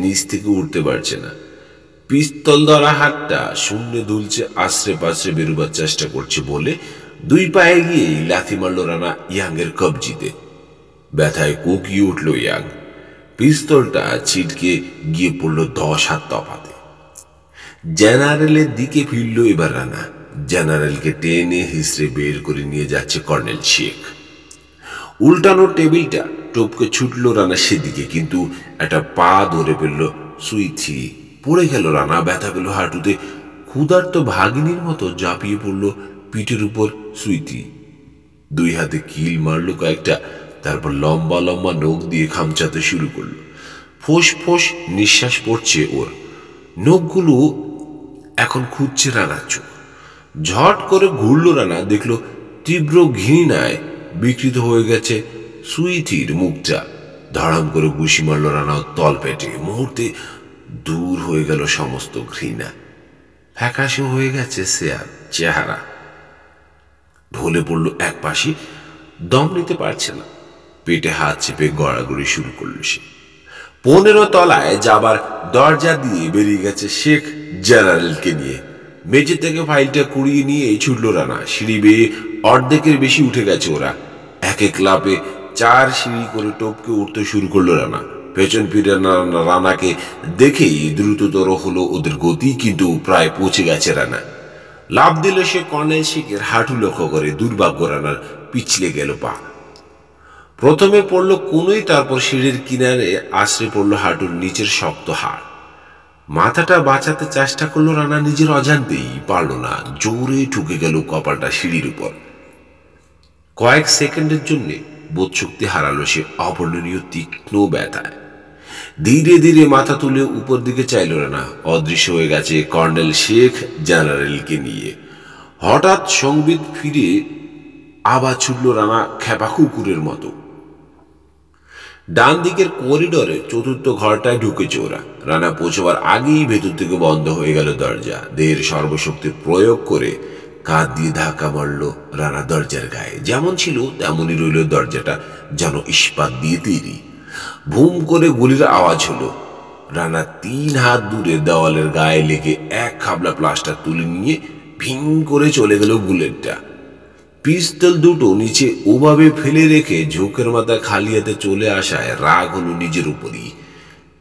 নিচ থেকে উঠতে পারছে না। পিস্তল ধরা হাতটা শূন্যে দুলছে, আশ্রে পাশ্রে বেরোবার চেষ্টা করছে বলে 2 পায়ে গিয়েই লাথি মারল রানা ইয়াং এর কবজিতে। ব্যথায় কোকিয়ে উঠল ইয়াং। পিস্তলটা ছিটকে গিয়ে পড়ল 10 হাত তফাতে। জেনারেলের দিকে ফিরল এবার রানা। জেনারেলকে টেনে হিসড়ে বের করে নিয়ে যাচ্ছে কর্নেল শেখ। উল্টানো টেবিলটা টপকে ছুটল রানা সেদিকে, কিন্তু একটা পা ধরে ফেলল সুইথি। পড়ে গেল রানা, ব্যথা পেল হাঁটুতে। ক্ষুধার্ত ভাগিনীর মতো ঝাঁপিয়ে পড়ল পিঠের উপর সুইথি। দুই হাতে কিল মারল কয়েকটা, তারপর লম্বা লম্বা নখ দিয়ে খামচাতে শুরু করলো। ফোঁস ফোঁস নিঃশ্বাস পড়ছে ওর। নখগুলো এখন খুঁজছে রানার চোখ। ঝট করে ঘুরল রানা, দেখল তীব্র ঘৃণায় বিকৃত হয়ে গেছে সুইথির মুখটা। ধড়াম করে ঘুষি মারল রানা তল পেটে। মুহূর্তে দূর হয়ে গেল সমস্ত ঘৃণা। ফ্যাকাশে হয়ে গেছে চেহারা। ঢলে পড়ল এক পাশে, দম নিতে পারছে না। পেটে হাত চেপে গড়াগড়ি শুরু করলো সে। 15 তলায় যাবার দরজা দিয়ে বেরিয়ে গেছে শেখ জেনারেলকে নিয়ে। মেঝে থেকে ফাইলটা কুড়িয়ে নিয়ে ছুটল রানা। সিঁড়ি বেয়ে অর্ধেকের বেশি উঠে গেছে ওরা। এক এক লাফে 4 সিঁড়ি করে টপকে উঠতে শুরু করলো রানা। পেছন ফিরে রানাকে দেখেই দ্রুততর হলো ওদের গতি, কিন্তু প্রায় পৌঁছে গেছে রানা। লাফ দিল সে কর্নেল শেখের হাঁটু লক্ষ্য করে। দুর্ভাগ্য রানার পিছলে গেল পা। প্রথমে পড়ল কোনোই, তারপর সিঁড়ির কিনারে আশ্রে পড়ল হাঁটুর নিচের শক্ত হাড়। মাথাটা বাঁচাতে চেষ্টা করলো রানা, নিজের অজান্তেই পারল না। জোরে ঠুকে গেল কপালটা সিঁড়ির উপর। কয়েক সেকেন্ডের জন্য বোধশক্তি হারালো সে অবর্ণনীয় তীক্ষ্ণ ব্যথায়। ধীরে ধীরে মাথা তুলে উপর দিকে চাইল রানা। অদৃশ্য হয়ে গেছে কর্নেল শেখ জেনারেলকে নিয়ে। হঠাৎ সংবিত ফিরে আবার ছুটল রানা খেপা কুকুরের মতো। ডান দিকের করিডোরে 4র্থ ঘরটায় ঢুকেছে ওরা। রানা পৌঁছবার আগেই ভেতর থেকে বন্ধ হয়ে গেল দরজা। দেহের সর্বশক্তি প্রয়োগ করে কাঁধ দিয়ে ধাক্কা মারল রানা দরজার গায়ে। যেমন ছিল তেমনই রইল দরজাটা, যেন ইস্পাত দিয়ে তৈরি। ভুম করে গুলির আওয়াজ হলো। রানা 3 হাত দূরে দেওয়ালের গায়ে লেগে এক খাবলা প্লাস্টার তুলে নিয়ে ভিং করে চলে গেল বুলেটটা। পিস্তল দুটো নিচে ওভাবে ফেলে রেখে ঝোঁকের মাথায় খালি হাতে চলে আসায় রাগ হলো নিজের উপরই।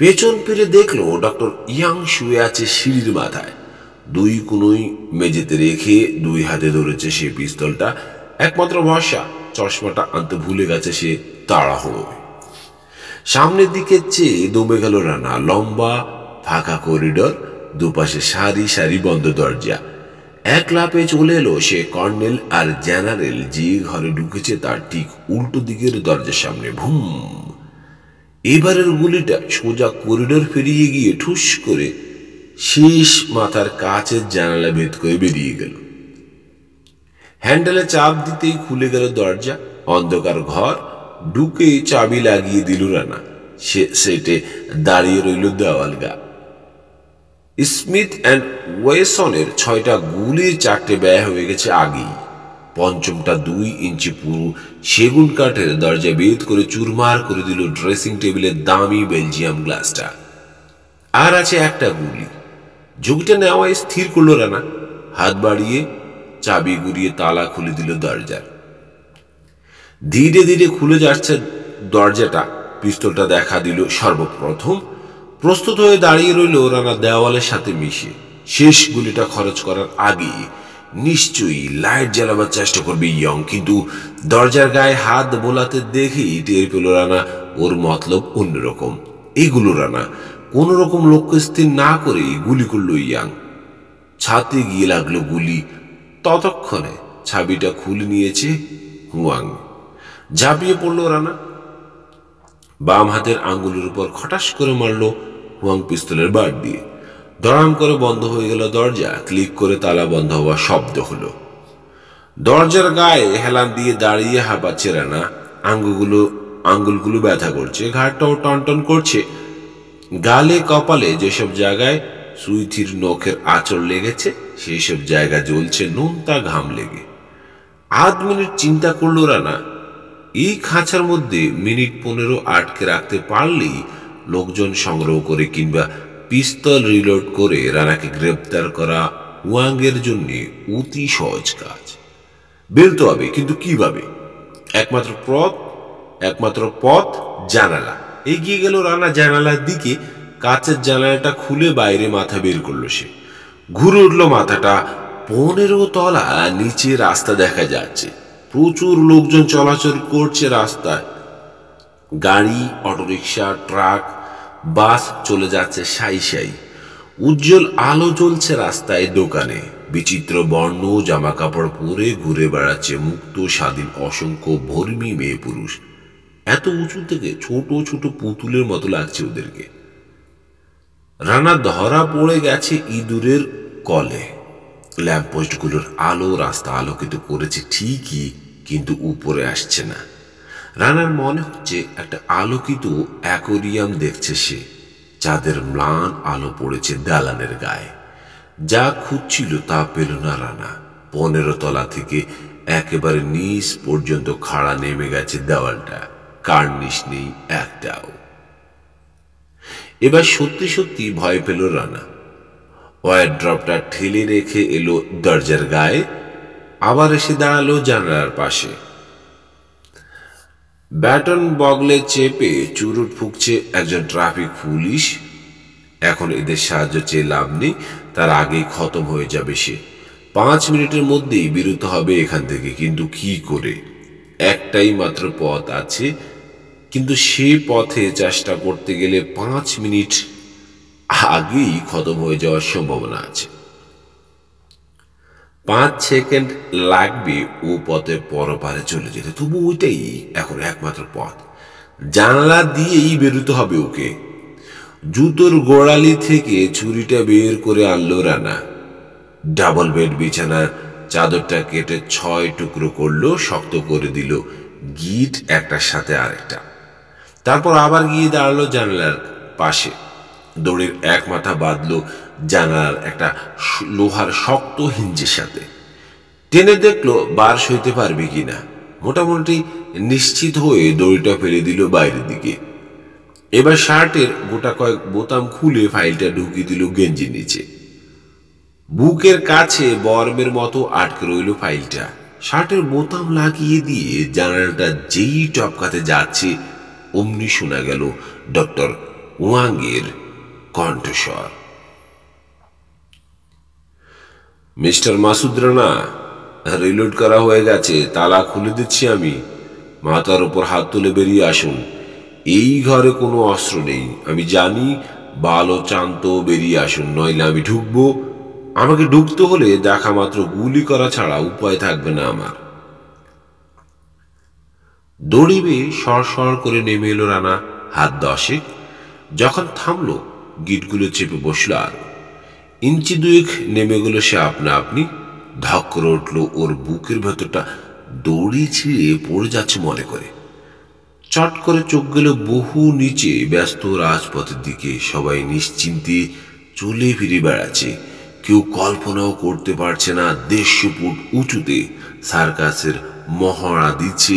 পেছন ফিরে দেখলো ডক্টর ইয়াং শুয়ে আছে সিঁড়ির মাথায়। 2 কোনোই মেঝেতে রেখে 2 হাতে ধরেছে সে পিস্তলটা। একমাত্র ভরসা, চশমাটা আনতে ভুলে গেছে সে তাড়াহুড়ো। সামনের দিকে চেয়ে দমে গেল রানা। লম্বা ফাঁকা করিডোর, দুপাশে সারি সারি বন্ধ দরজা। এক লাফে চলে এলো সে কর্নেল আর জেনারেল যে ঘরে ঢুকেছে তার ঠিক উল্টো দিকের দরজার সামনে। ভুম! এবারের গুলিটা সোজা করিডোর পেরিয়ে গিয়ে ঠুস করে শেষ মাথার কাচের জানালা ভেদ করে বেরিয়ে গেল। হ্যান্ডেলে চাপ দিতেই খুলে গেল দরজা। অন্ধকার ঘর ঢুকে চাবি লাগিয়ে দিল রানা। সেটে দাঁড়িয়ে রইল দেওয়াল গা। স্মিথ অ্যান্ড ওয়েসনের 6টা গুলির 4টে ব্যয় হয়ে গেছে আগেই। পঞ্চমটা 2 ইঞ্চি পুরু সেগুন কাঠের দরজা বেদ করে চুরমার করে দিল ড্রেসিং টেবিলের দামি বেলজিয়াম গ্লাসটা। আর আছে একটা গুলি। ঝুঁকিটা নেওয়ায় স্থির করল রানা। হাত বাড়িয়ে চাবি ঘুরিয়ে তালা খুলে দিল দরজার। ধীরে ধীরে খুলে যাচ্ছে দরজাটা। পিস্তলটা দেখা দিল সর্বপ্রথম। প্রস্তুত হয়ে দাঁড়িয়ে রইল রানা দেওয়ালের সাথে মিশে। শেষ গুলিটা খরচ করার আগে নিশ্চয়ই লাইট জ্বালাবার চেষ্টা করবে ইয়ং, কিন্তু দরজার গায়ে হাত বোলাতে দেখেই টের পেল রানা ওর মতলব অন্যরকম। এগুলো রানা কোন রকম লক্ষ্য স্থির না করে গুলি করলো ইয়াং। ছাতে গিয়ে লাগলো গুলি। ততক্ষণে চাবিটা খুলে নিয়েছে হুয়াং। ঝাঁপিয়ে পড়লো রানা। বাম হাতের আঙ্গুলের উপর খটাস করে মারল হুয়াং পিস্তলের বার দিয়ে। দড়াম করে বন্ধ হয়ে গেল দরজা। ক্লিক করে তালা বন্ধ হওয়ার শব্দ হলো। দরজার গায়ে হেলান দিয়ে দাঁড়িয়ে হাঁপাচ্ছে রানা। আঙ্গুলগুলো ব্যথা করছে, ঘাড়টাও টনটন করছে। গালে কপালে যেসব জায়গায় সুইথির নখের আঁচড় লেগেছে সেই সব জায়গা জ্বলছে নোনতা ঘাম লেগে। 8 মিনিট চিন্তা করলো রানা। এই খাঁচার মধ্যে মিনিট 15 আটকে রাখতে পারলেই লোকজন সংগ্রহ করে কিংবা পিস্তল রিলোড করে রানাকে গ্রেপ্তার করা হুয়াংয়ের জন্য অতি সহজ কাজ। বেরোতে হবে, কিন্তু কিভাবে? একমাত্র পথ জানালা। এগিয়ে গেল রানা জানালার দিকে। কাঁচের জানালাটা খুলে বাইরে মাথা বের করলো সে। ঘুরে উঠল মাথাটা। 15 তলা নিচে রাস্তা দেখা যাচ্ছে, প্রচুর লোকজন চলাচল করছে রাস্তায়। গাড়ি, অটোরিকশা, ট্রাক, বাস চলে যাচ্ছে সাই সাই। উজ্জ্বল আলো জ্বলছে রাস্তায়, দোকানে বিচিত্র বর্ণ জামা কাপড় পরে ঘুরে বেড়াচ্ছে মুক্ত স্বাধীন অসংখ্য ভর্মী মেয়ে পুরুষ। এত উঁচু থেকে ছোট ছোট পুতুলের মতো লাগছে ওদেরকে। রানা ধরা পড়ে গেছে ইঁদুরের কলে। ল্যাম্পপোস্টগুলোর আলো রাস্তা আলোকিত করেছে ঠিকই, কিন্তু উপরে আসছে না। রানার মনে হচ্ছে একটা আলোকিত অ্যাকোরিয়াম দেখছে সে। চাঁদের ম্লান আলো পড়েছে দালানের গায়ে। যা খুঁজছিল তা পেল না রানা। 15 তলা থেকে একেবারে নিচ পর্যন্ত খাড়া নেমে গেছে দেওয়ালটা, কার্নিশ নেই একটাও। এবার সত্যি সত্যি ভয় পেল রানা। ওয়ার ড্রপটা ঠেলে রেখে এলো দরজার গায়ে, আবার এসে দাঁড়ালো জানালার পাশে। ব্যাটন বগলে চেপে চুরুট ফুঁকছে একজন ট্রাফিক পুলিশ। এখন এদের সাহায্য চেয়ে লাভ নেই, তার আগেই খতম হয়ে যাবে সে। 5 মিনিটের মধ্যেই বেরোতে হবে এখান থেকে, কিন্তু কি করে? একটাই মাত্র পথ আছে, কিন্তু সে পথে চেষ্টা করতে গেলে 5 মিনিট আগেই খতম হয়ে যাওয়ার সম্ভাবনা আছে। 5 সেকেন্ড লাগবে ও পথে পরপারে চলে যেতে, তবু ওইটাই এখন একমাত্র পথ। জানলা দিয়েই বেরোতে হবে ওকে। জুতোর গোড়ালি থেকে ছুরিটা বের করে আনলো রানা। ডাবল বেড বিছানার চাদরটা কেটে 6 টুকরো করলো, শক্ত করে দিল গিট একটার সাথে আরেকটা। তারপর আবার গিয়ে দাঁড়ালো জানালার পাশে। দড়ির এক মাথা বাঁধলো জানালার একটা লোহার শক্ত হিঞ্জের সাথে। টেনে দেখলো বার সইতে পারবে কিনা। মোটামুটি নিশ্চিত হয়ে দড়িটা ফেলে দিল বাইরের দিকে। এবার শার্টের গোটা কয়েক বোতাম খুলে ফাইলটা ঢুকিয়ে দিল গেঞ্জির নিচে। বুকের কাছে বর্মের মতো আটকে রইল ফাইলটা। শার্টের বোতাম লাগিয়ে দিয়ে জানালাটা যেই টপকাতে যাচ্ছে, অমনি শোনা গেল ডক্টর ওয়াংয়ের কণ্ঠস্বর। মিস্টার মাসুদ রানা, রিলোড করা হয়ে গেছে, তালা খুলে দিচ্ছি আমি। মাথার উপর হাত তুলে বেরিয়ে আসুন। এই ঘরে কোনো অস্ত্র নেই, আমি জানি। ভালো চান্ত বেরিয়ে আসুন, নইলে আমি ঢুকবো। আমাকে ঢুকতে হলে দেখা মাত্র গুলি করা ছাড়া উপায় থাকবে না আমার। দড়ি বেয়ে সর করে নেমে এলো রানা হাত 10। যখন থামলো, গিটগুলো চেপে বসলো। আর ইঞ্চি 2 নেমে গেল সে আপনা আপনি। ধক করে উঠল ওর বুকের ভেতরটা, দড়ি ছিঁড়ে পড়ে যাচ্ছে মনে করে। চট করে চোখ গেল বহু নিচে ব্যস্ত রাজপথের দিকে। সবাই নিশ্চিন্তে চলে ফিরে বেড়াচ্ছে। কেউ কল্পনাও করতে পারছে না 150 ফুট উঁচুতে সার্কাসের মহড়া দিচ্ছে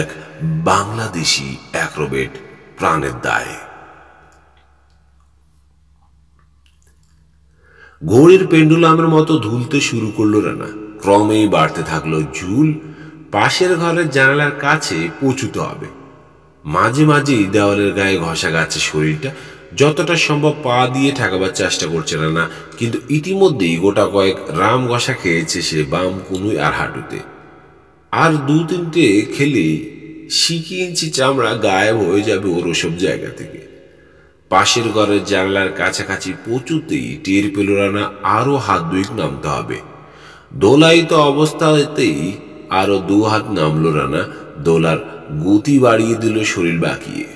এক বাংলাদেশি অ্যাক্রোবেট প্রাণের দায়ে। ঘড়ির পেন্ডুলামের মতো ঝুলতে শুরু করলো রানা। ক্রমেই বাড়তে থাকলো ঝুল। পাশের ঘরের জানালার কাছে পৌঁছতে হবে। মাঝে মাঝেই দেওয়ালের গায়ে ঘষা গাচ্ছে শরীরটা। যতটা সম্ভব পা দিয়ে ঠেকাবার চেষ্টা করছে রানা, কিন্তু ইতিমধ্যেই গোটা কয়েক রাম ঘষা খেয়েছে সে বাম কনুই আর হাঁটুতে। আর 2-3টে খেলেই 1 ইঞ্চি চামড়া গায়েব হয়ে যাবে ওর ওসব জায়গা থেকে। পাশের ঘরের জানলার কাছাকাছি পৌঁছতেই টের পেল রানা আরো হাত 2 নামতে হবে। দোলায়িত অবস্থাতেই আরো 2 হাত নামলো রানা। দোলার গতি বাড়িয়ে দিল শরীর বাঁকিয়ে।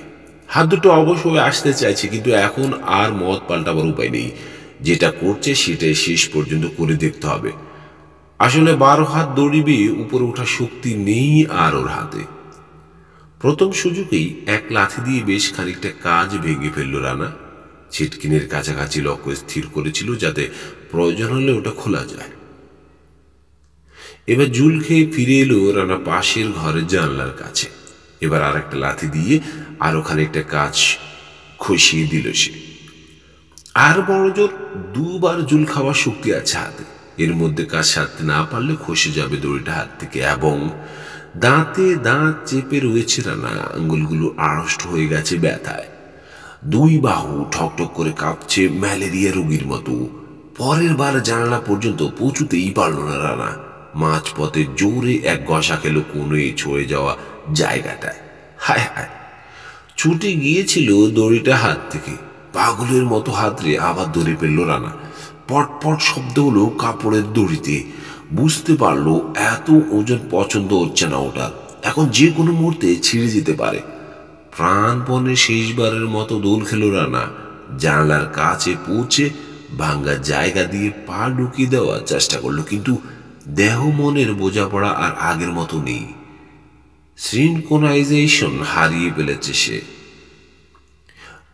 হাত দুটো অবশ্য আসতে চাইছে, কিন্তু এখন আর মত পাল্টাবার উপায় নেই। যেটা করছে সেটাই শেষ পর্যন্ত করে দেখতে হবে। আসলে 12 হাত দড়ি বেয়ে উপরে ওঠার শক্তি নেই আর ওর হাতে। প্রথম সুযোগেই এক লাথি দিয়ে বেশ খানিকটা কাজ ভেঙে ফেলল রানা। ছিটকিনের কাছাকাছি লক্ষ্য স্থির করেছিল, যাতে প্রয়োজন হলে ওটা খোলা যায়। এবার জুল খেয়ে ফিরে এলো রানা পাশের ঘরের জানলার কাছে। এবার আর একটা লাথি দিয়ে আরো খানিকটা কাজ খসিয়ে দিল সে। আর বড় জোর 2 বার জুল খাওয়ার শক্তি আছে হাতে। এর মধ্যে কাজ সারতে না পারলে খসে যাবে দড়িটা হাত থেকে। এবং দাঁতে দাঁত চেপে রয়েছে রানা। আঙ্গুলগুলো আড়ষ্ট হয়ে গেছে ব্যথায়। 2 বাহু ঠকঠক করে কাঁপছে ম্যালেরিয়া রোগীর মতো। পরের বার জানালা পর্যন্ত পৌঁছতেই পারল না রানা। মাঝপথে জোরে এক ঘষা খেলো কোণে ছড়ে যাওয়া জায়গাটায়। হায় হায়, ছুটে গিয়েছিল দড়িটা হাত থেকে। পাগলের মতো হাতরে আবার দড়ি পেল রানা। পটপট শব্দ হলো কাপড়ের দড়িতে। বুঝতে পারলো এত ওজন পছন্দ হচ্ছে না ওটার, এখন যে কোনো মুহূর্তে ছিঁড়ে যেতে পারে। প্রাণপণে শেষবারের মতো দোল খেলো রানা। জানালার কাছে পৌঁছে ভাঙ্গা জায়গা দিয়ে পা ঢুকিয়ে দেওয়ার চেষ্টা করলো, কিন্তু দেহ মনের বোঝাপড়া আর আগের মতো নেই। সিনক্রোনাইজেশন হারিয়ে ফেলেছে সে।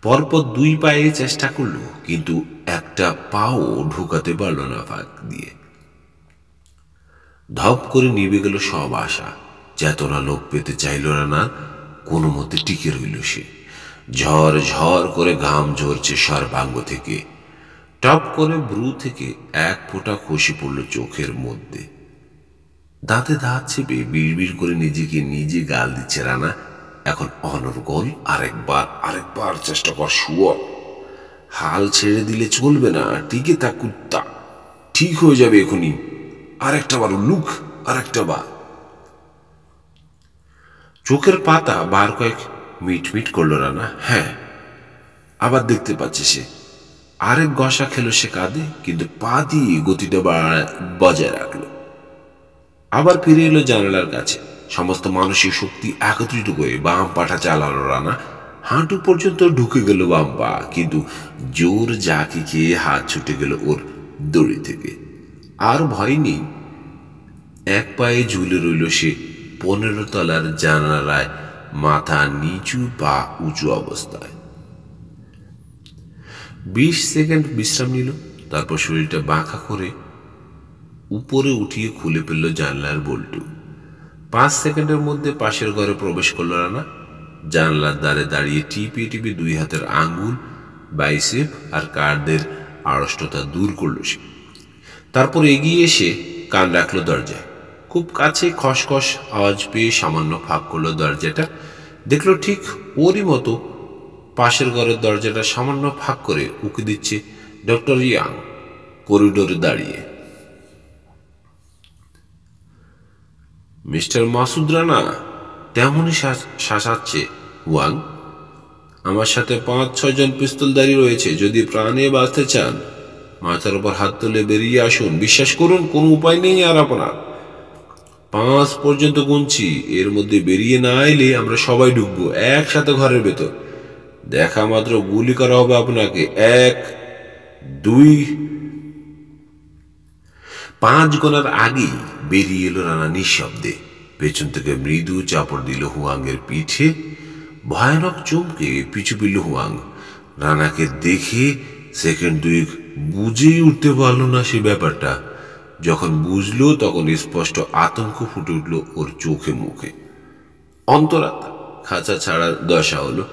পরপর 2 পায়ে চেষ্টা করলো, কিন্তু একটা পাও ঢুকাতে পারল না ফাঁক দিয়ে। ধপ করে নিভে গেল সব আশা। চেতনা লোক পেতে চাইল না, কোনো মতে টিকে রইল সে। ঝড় ঝড় করে ঘাম ঝরছে সর্বাঙ্গ থেকে। টপ করে ব্রু থেকে এক ফোঁটা খসে পড়ল চোখের মধ্যে। দাঁতে দাঁত চেপে বিড়বিড় করে নিজেকে নিজে গাল দিচ্ছে রানা। এখন অনর্গল আরেকবার চেষ্টা কর শুয়োর। হাল ছেড়ে দিলে চলবে না, টিকে থাক কুত্তা, ঠিক হয়ে যাবে এখনই। আরেকটা বার লুক, আরেকটা বার। চোখের পাতা বার কয়েক মিটমিট করলো রানা। হ্যাঁ, আবার দেখতে পাচ্ছে সে। আরেক ঘষা খেলো সে কাঁধে, কিন্তু পা দিয়ে গতিটা বজায় রাখলো। আবার ফিরে এলো জানালার কাছে। সমস্ত মানসিক শক্তি একত্রিত করে বাম পাটা চালালো রানা। হাঁটু পর্যন্ত ঢুকে গেল বাম পা, কিন্তু জোর জাকি খেয়ে হাত ছুটে গেল ওর দড়ি থেকে। আর ভয় নেই। এক পায়ে ঝুলে রইল সে 15 তলার জানালায়, মাথা নিচু পা উঁচু অবস্থায়। 20 সেকেন্ড বিশ্রাম নিল, তারপর শরীরটা বাঁকা করে উপরে উঠিয়ে খুলে ফেলল জানলার বল্টু। 5 সেকেন্ডের মধ্যে পাশের ঘরে প্রবেশ করল রানা। জানলার দ্বারে দাঁড়িয়ে টিপে টিপে 2 হাতের আঙ্গুল, বাইসেপ আর কাঁধের আড়ষ্টতা দূর করল সে। তারপর এগিয়ে এসে কান রাখলো দরজায়। খুব কাছে খসখস আওয়াজ পেয়ে সামান্য ফাঁক করলো দরজাটা। দেখলো ঠিক ওরই মতো পাশের ঘরের দরজাটা সামান্য ফাঁক করে উঁকি দিচ্ছে ডক্টর ইয়াং করিডোরে দাঁড়িয়ে। মিস্টার মাসুদ রানা, তেমনই শাসাচ্ছে ওয়াং। আমার সাথে 5-6 জন পিস্তলধারী রয়েছে, যদি প্রাণে বাঁচতে চান মাথার উপর হাত তুলে বেরিয়ে আসুন। বিশ্বাস করুন, কোনো উপায় নেই আর আপনার। 5 পর্যন্ত গুনছি, এর মধ্যে বেরিয়ে না এলে আমরা সবাই ঢুকবো একসাথে ঘরের ভেতর। দেখা মাত্র গুলি করা হবে আপনাকে। 1, 2। 5 গোনার আগেই বেরিয়ে এলো রানা নিঃশব্দে। পেছন থেকে মৃদু চাপড় দিল হুয়াংয়ের পিঠে। ভয়ানক চমকে পিছু পিল হুয়াং। রানাকে দেখে সেকেন্ড 2 বুঝেই উঠতে পারল না সে ব্যাপারটা। যখন বুঝলো তখন স্পষ্ট আতঙ্ক ফুটে উঠল ওর চোখে মুখে। অন্তরাত্মা খাঁচা ছাড়ার দশা হলো।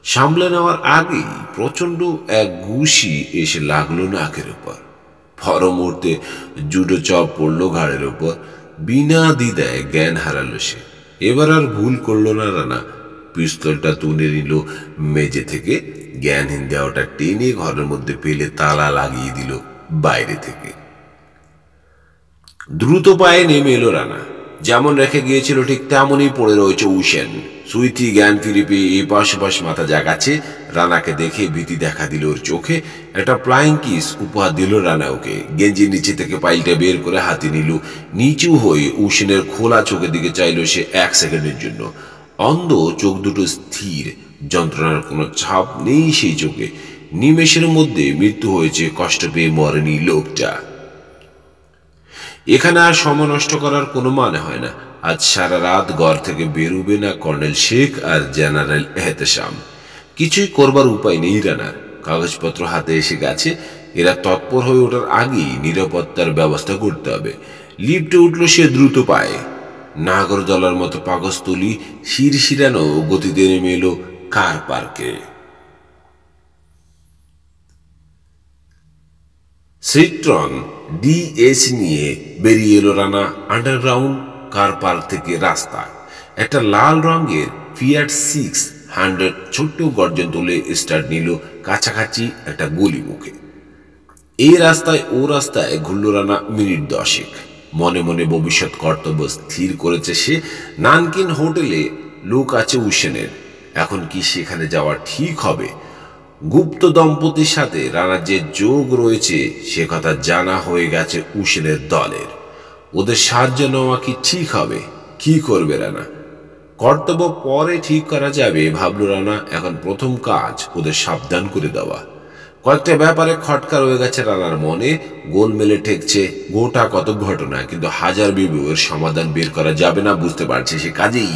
সামলে নেওয়ার আগেই প্রচন্ড এক ঘুষি এসে লাগলো নাকের উপর। পর মুহূর্তে জুডো চপ পড়ল ঘাড়ের উপর। বিনা দ্বিধায় জ্ঞান হারালো সে। এবার আর ভুল করলো না রানা। পিস্তলটা তুলে নিল মেঝে থেকে। জ্ঞানহীন দেওয়াটা টেনে ঘরের মধ্যে ফেলে তালা লাগিয়ে দিল বাইরে থেকে। দ্রুত পায়ে নেমে এলো রানা। যেমন রেখে গিয়েছিল ঠিক তেমনই পড়ে রয়েছে উশেন। সুইটি জ্ঞান ফিরে পেয়ে এপাশ ওপাশ মাথা জাগাচ্ছে। রানাকে দেখে ভীতি দেখা দিল ওর চোখে। একটা ফ্লাইং কিস উপহার দিল রানা ওকে। গেঞ্জির নিচে থেকে পাইলটা বের করে হাতে নিল। নিচু হয়ে উশেনের খোলা চোখের দিকে চাইল সে 1 সেকেন্ডের জন্য। অন্ধ চোখ দুটো স্থির, যন্ত্রণার কোনো ছাপ নেই সেই চোখে। নিমেষের মধ্যে মৃত্যু হয়েছে, কষ্ট পেয়ে মরেনি লোকটা। এখানে আর সময় নষ্ট করার কোনো মানে হয় না। আজ সারা রাত ঘর থেকে বেরোবে না কর্নেল শেখ আর জেনারেল এহতেশাম। কিছুই করবার উপায় নেই রানার। কাগজপত্র হাতে এসে গেছে। এরা তৎপর হয়ে ওঠার আগেই নিরাপত্তার ব্যবস্থা করতে হবে। লিফটে উঠল সে দ্রুত পায়ে। নাগরদলার মতো পাকস্থলী শিরশিরানো গতিতে নেমে এলো কার পার্কে। সিট্রন ডিএস নিয়ে বেরিয়ে এলো রানা আন্ডারগ্রাউন্ড কার পার্ক থেকে রাস্তায়। একটা লাল রঙের ফিয়াট 600 ছোট্ট গর্জন তুলে স্টার্ট নিল কাছাকাছি একটা গলি মুখে। এই রাস্তায় ও রাস্তায় ঘুরল রানা মিনিট 10। মনে মনে ভবিষ্যৎ কর্তব্য স্থির করেছে সে। নানকিন হোটেলে লোক আছে উসেনের, এখন কি সেখানে যাওয়া ঠিক হবে? গুপ্ত দম্পতির সাথে রানার যে যোগ রয়েছে সে কথা জানা হয়ে গেছে উসেনের দলের। ওদের সাহায্য নেওয়া কি ঠিক হবে? কি করবে রানা? কর্তব্য পরে ঠিক করা যাবে ভাবল রানা। এখন প্রথম কাজ ওদের সাবধান করে দেওয়া। কয়েকটা ব্যাপারে খটকা রয়ে গেছে রানার মনে, গোলমেলে ঠেকছে গোটা কত ঘটনা, কিন্তু হাজার বিবেকের সমাধান বের করা যাবে না বুঝতে পারছে সে। কাজেই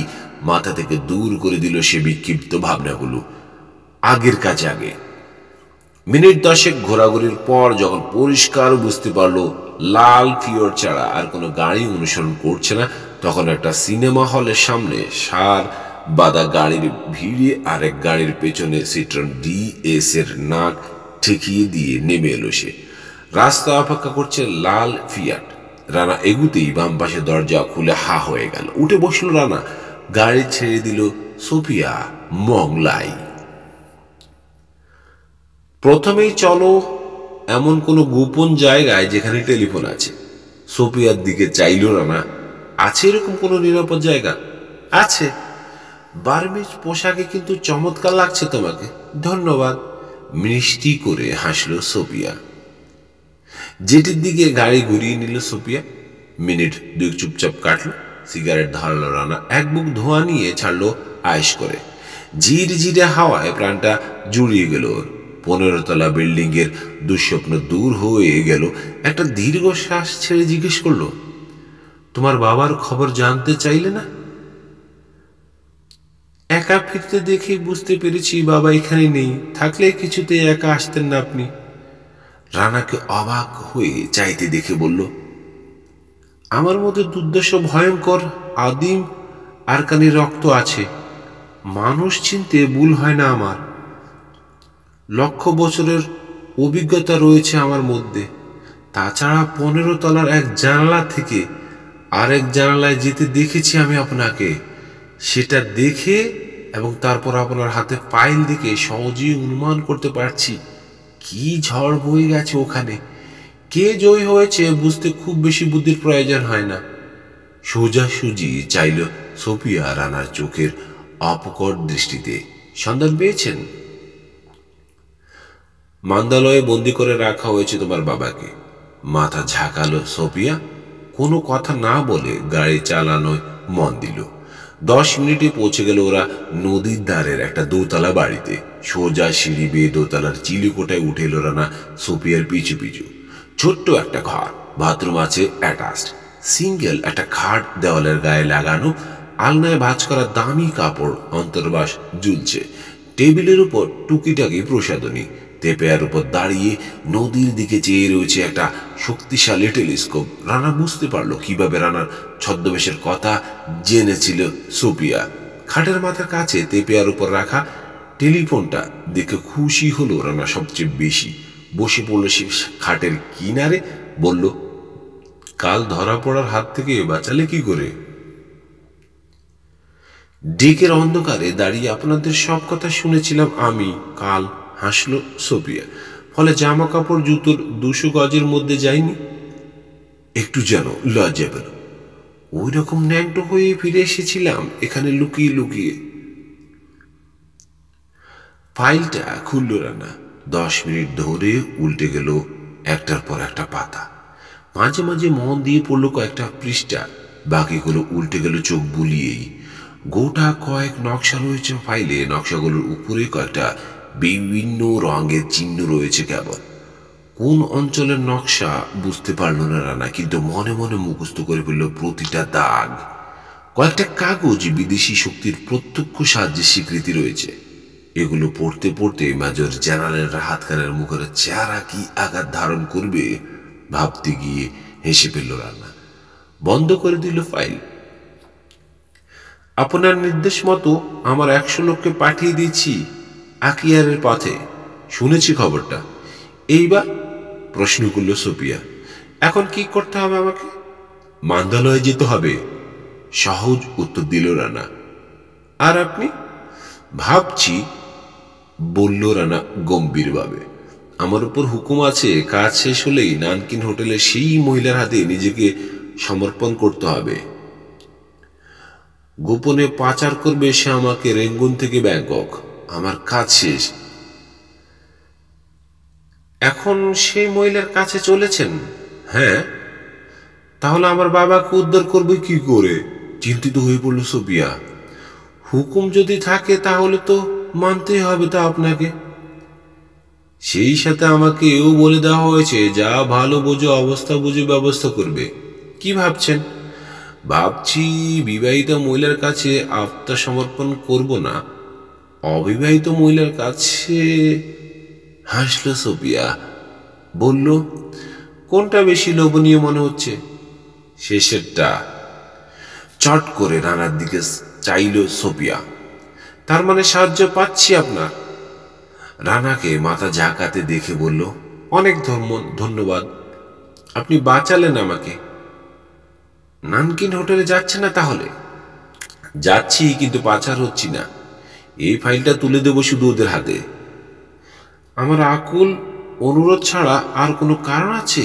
মাথা থেকে দূর করে দিল সে বিক্ষিপ্ত ভাবনাগুলো। আগের কাজ আগে। মিনিট 10 ঘোরাঘুরির পর যখন পরিষ্কার বুঝতে পারলো লাল ফিওর ছাড়া আর কোনো গাড়ি অনুসরণ করছে না, তখন একটা সিনেমা হলের সামনে সার বাঁধা গাড়ির ভিড়ে আরেক গাড়ির পেছনে সিট্রন ডিএস এর নাক ঠেকিয়ে দিয়ে নেমে এলো সে। রাস্তা অপেক্ষা করছে লাল ফিয়াট। রানা এগুতেই বাম পাশে দরজা খুলে হা হয়ে গেল। উঠে বসলো রানা। গাড়ি ছেড়ে দিল সোফিয়া মংলাই। প্রথমেই চলো এমন কোনো গোপন জায়গায় যেখানে টেলিফোন আছে। সোফিয়ার দিকে চাইল রানা। আছে এরকম কোনো নিরাপদ জায়গা? আছে। বার্মিজ পোশাকে কিন্তু চমৎকার লাগছে তোমাকে। ধন্যবাদ। মিষ্টি করে হাসলো সোফিয়া। জেটির দিকে গাড়ি ঘুরিয়ে নিল সোফিয়া। মিনিট 2 চুপচাপ কাটলো। সিগারেট ধরালো রানা। এক বুক ধোঁয়া নিয়ে ছাড়লো আয়েশ করে। ঝির ঝিরে হাওয়ায় প্রাণটা জুড়িয়ে গেল ওর। 15 তলা বিল্ডিং এর দুঃস্বপ্ন দূর হয়ে গেল। একটা দীর্ঘ শ্বাস ছেড়ে জিজ্ঞেস করলো, তোমার বাবার খবর জানতে চাইলে না? একা ফিরতে দেখে বুঝতে পেরেছি বাবা এখানে নেই। থাকলে কিছুতেই একা আসতেন না আপনি। রানাকে অবাক হয়ে চাইতে দেখে বলল, আমার মধ্যে দুর্দশা ভয়ঙ্কর আদিম আরকানি রক্ত আছে। মানুষ চিনতে ভুল হয় না আমার। লক্ষ বছরের অভিজ্ঞতা রয়েছে আমার মধ্যে। তাছাড়া 15 তলার এক জানালা থেকে আরেক জানালায় যেতে দেখেছি আমি আপনাকে। সেটা দেখে এবং তারপর আপনার হাতে ফাইল দেখে সহজেই অনুমান করতে পারছি কি ঝড় বয়ে গেছে ওখানে। কে জয়ী হয়েছে বুঝতে খুব বেশি বুদ্ধির প্রয়োজন হয় না। সোজাসুজি চাইল সোফিয়া রানার চোখের অপকট দৃষ্টিতে। সন্ধান পেয়েছেন? মান্দালয়ে বন্দি করে রাখা হয়েছে তোমার বাবাকে। মাথা ঝাঁকালো সোফিয়া। কোনো কথা না বলে গাড়ি চালানোয় মন দিল। 10 মিনিটে পৌঁছে গেল ওরা নদীর ধারের একটা দোতলা বাড়িতে। সোজা সিঁড়ি বেয়ে দোতলার চিলিকোটায় উঠে এলো রানা সোফিয়ার পিছু পিছু। ছোট্ট একটা ঘর, বাথরুম আছে অ্যাটাচড, সিঙ্গেল একটা খাট দেওয়ালের গায়ে লাগানো, আলনায় ভাঁজ করা দামি কাপড় অন্তর্বাস ঝুলছে। টেবিলের উপর টুকিটাকি প্রসাধনী। তেপেয়ার উপর দাঁড়িয়ে নদীর দিকে চেয়ে রয়েছে একটা শক্তিশালী টেলিস্কোপ। রানা বুঝতে পারলো কিভাবে রানার ছদ্মবেশের কথা জেনেছিল সোফিয়া। খাটের মাথার কাছে তেপেয়ার উপর রাখা টেলিফোনটা দেখে খুশি হলো রানা সবচেয়ে বেশি। বসে পড়ল সে খাটের কিনারে। বলল, কাল ধরা পড়ার হাত থেকে বাঁচালে কি করে? ডেকের অন্ধকারে দাঁড়িয়ে আপনাদের সব কথা শুনেছিলাম আমি কাল, হাসলো সোফিয়া। ফলে জামা কাপড় জুতোর 200 গজের মধ্যে যায়নি? একটু যেন লজ্জা পেল। ওই রকম ন্যাংটো হয়ে ফিরে এসেছিলাম এখানে লুকিয়ে লুকিয়ে। ফাইলটা খুলল রানা। 10 মিনিট ধরে উল্টে গেল একটার পর একটা পাতা। মাঝে মাঝে মন দিয়ে পড়লো কয়েকটা পৃষ্ঠা। বাকিগুলো উল্টে গেল চোখ বুলিয়েই। গোটা কয়েক নকশা রয়েছে ফাইলে। নকশাগুলোর উপরে কয়েকটা বিভিন্ন রঙের চিহ্ন রয়েছে কেবল। কোন অঞ্চলের নকশা বুঝতে পারল না রানা, কিন্তু মনে মনে মুখস্থ করে ফেলল প্রতিটা দাগ। কয়েকটা কাগজ বিদেশি শক্তির প্রত্যক্ষ সাহায্যের স্বীকৃতি রয়েছে। এগুলো পড়তে পড়তে মেজর জেনারেল রাহাত খানের মুখের চেহারা কি আঘাত ধারণ করবে ভাবতে গিয়ে হেসে ফেলল রানা। বন্ধ করে দিল ফাইল। আপনার নির্দেশ মতো আমার 100 লোককে পাঠিয়ে দিয়েছি আকিয়ারের পথে। শুনেছি খবরটা। এইবার? প্রশ্ন করল সোফিয়া। এখন কি করতে হবে আমাকে? মান্দালয়ে যেতে হবে, সহজ উত্তর দিল রানা। আর আপনি? ভাবছি, বলল রানা গম্ভীরভাবে। আমার উপর হুকুম আছে, কাজ শেষ হলেই নানকিন হোটেলে সেই মহিলার হাতে নিজেকে সমর্পণ করতে হবে। গোপনে পাচার করবে সে আমাকে রেঙ্গুন থেকে ব্যাংকক। আমার কাজ শেষ। এখন সেই মহিলার কাছে চলেছেন? হ্যাঁ। তাহলে আমার বাবাকে উদ্ধার করবে কি করে? চিন্তিত হয়ে পড়ল সোফিয়া। হুকুম যদি থাকে তাহলে তো মানতেই হবে তা আপনাকে। সেই সাথে আমাকে এও বলে দেওয়া হয়েছে, যা ভালো বোঝো অবস্থা বুঝে ব্যবস্থা করবে। কি ভাবছেন? ভাবছি বিবাহিত মহিলার কাছে আত্মসমর্পণ করব না, অবিবাহিত মহিলার কাছে। হাসল সোফিয়া, বলল, কোনটা বেশি লোভনীয় মনে হচ্ছে? শেষেরটা। চট করে রানার দিকে চাইল সোফিয়া। তার মানে সাহায্য পাচ্ছি আপনার? রানাকে মাথা ঝাঁকাতে দেখে বলল, অনেক ধন্যবাদ, আপনি বাঁচালেন আমাকে। নানকিন হোটেলে যাচ্ছে না তাহলে? যাচ্ছি, কিন্তু পাচার হচ্ছি না। এই ফাইলটা তুলে দেব শুধু ওদের হাতে। আমার আকুল অনুরোধ ছাড়া আর কোনো কারণ আছে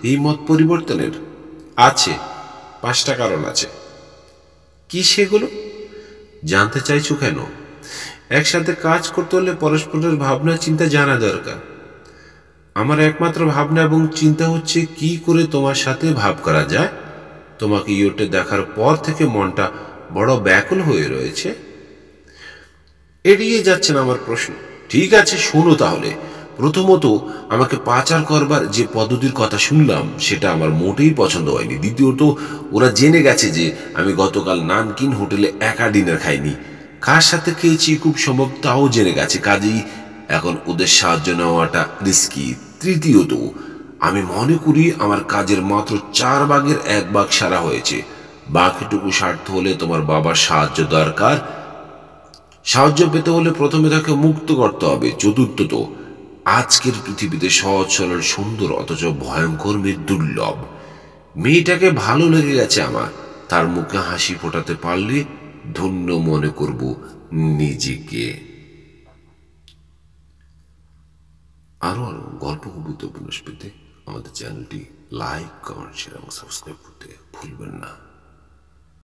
এই মত পরিবর্তনের? আছে, 5টা কারণ আছে। কি সেগুলো? জানতে চাইছো কেন? একসাথে কাজ করতে হলে পরস্পরের ভাবনা চিন্তা জানা দরকার। আমার একমাত্র ভাবনা এবং চিন্তা হচ্ছে কি করে তোমার সাথে ভাব করা যায়। তোমাকে ইউটে দেখার পর থেকে মনটা বড় ব্যাকুল হয়ে রয়েছে। এড়িয়ে যাচ্ছেন আমার প্রশ্ন। ঠিক আছে, শোনো তাহলে। প্রথমত, আমাকে পাচার করবার যে পদ্ধতির কথা শুনলাম সেটা আমার মোটেই পছন্দ হয়নি। দ্বিতীয়ত, ওরা জেনে গেছে যে আমি গতকাল নানকিন হোটেলে একা ডিনার খাইনি, কার সাথে খেয়েছি খুব সম্ভব তাও জেনে গেছে। কাজেই এখন ওদের সাহায্য নেওয়াটা রিস্কি। তৃতীয়ত, আমি মনে করি আমার কাজের মাত্র 4 ভাগের 1 ভাগ সারা হয়েছে। বাকিটুকু সারতে হলে তোমার বাবার সাহায্য দরকার। সাহায্য পেতে হলে প্রথমে তাকে মুক্ত করতে হবে। চতুর্থত, আজকের পৃথিবীতে সহজ সরল সুন্দর অথচ ভয়ঙ্কর মেয়ে দুর্লভ। মেয়েটাকে ভালো লেগে গেছে আমার। তার মুখে হাসি ফোটাতে পারলে ধন্য মনে করব নিজেকে। আরো আরো গল্প কবিতা উপন্যাস পেতে আমাদের চ্যানেলটি লাইক, কমেন্ট, শেয়ার এবং সাবস্ক্রাইব করতে ভুলবেন না।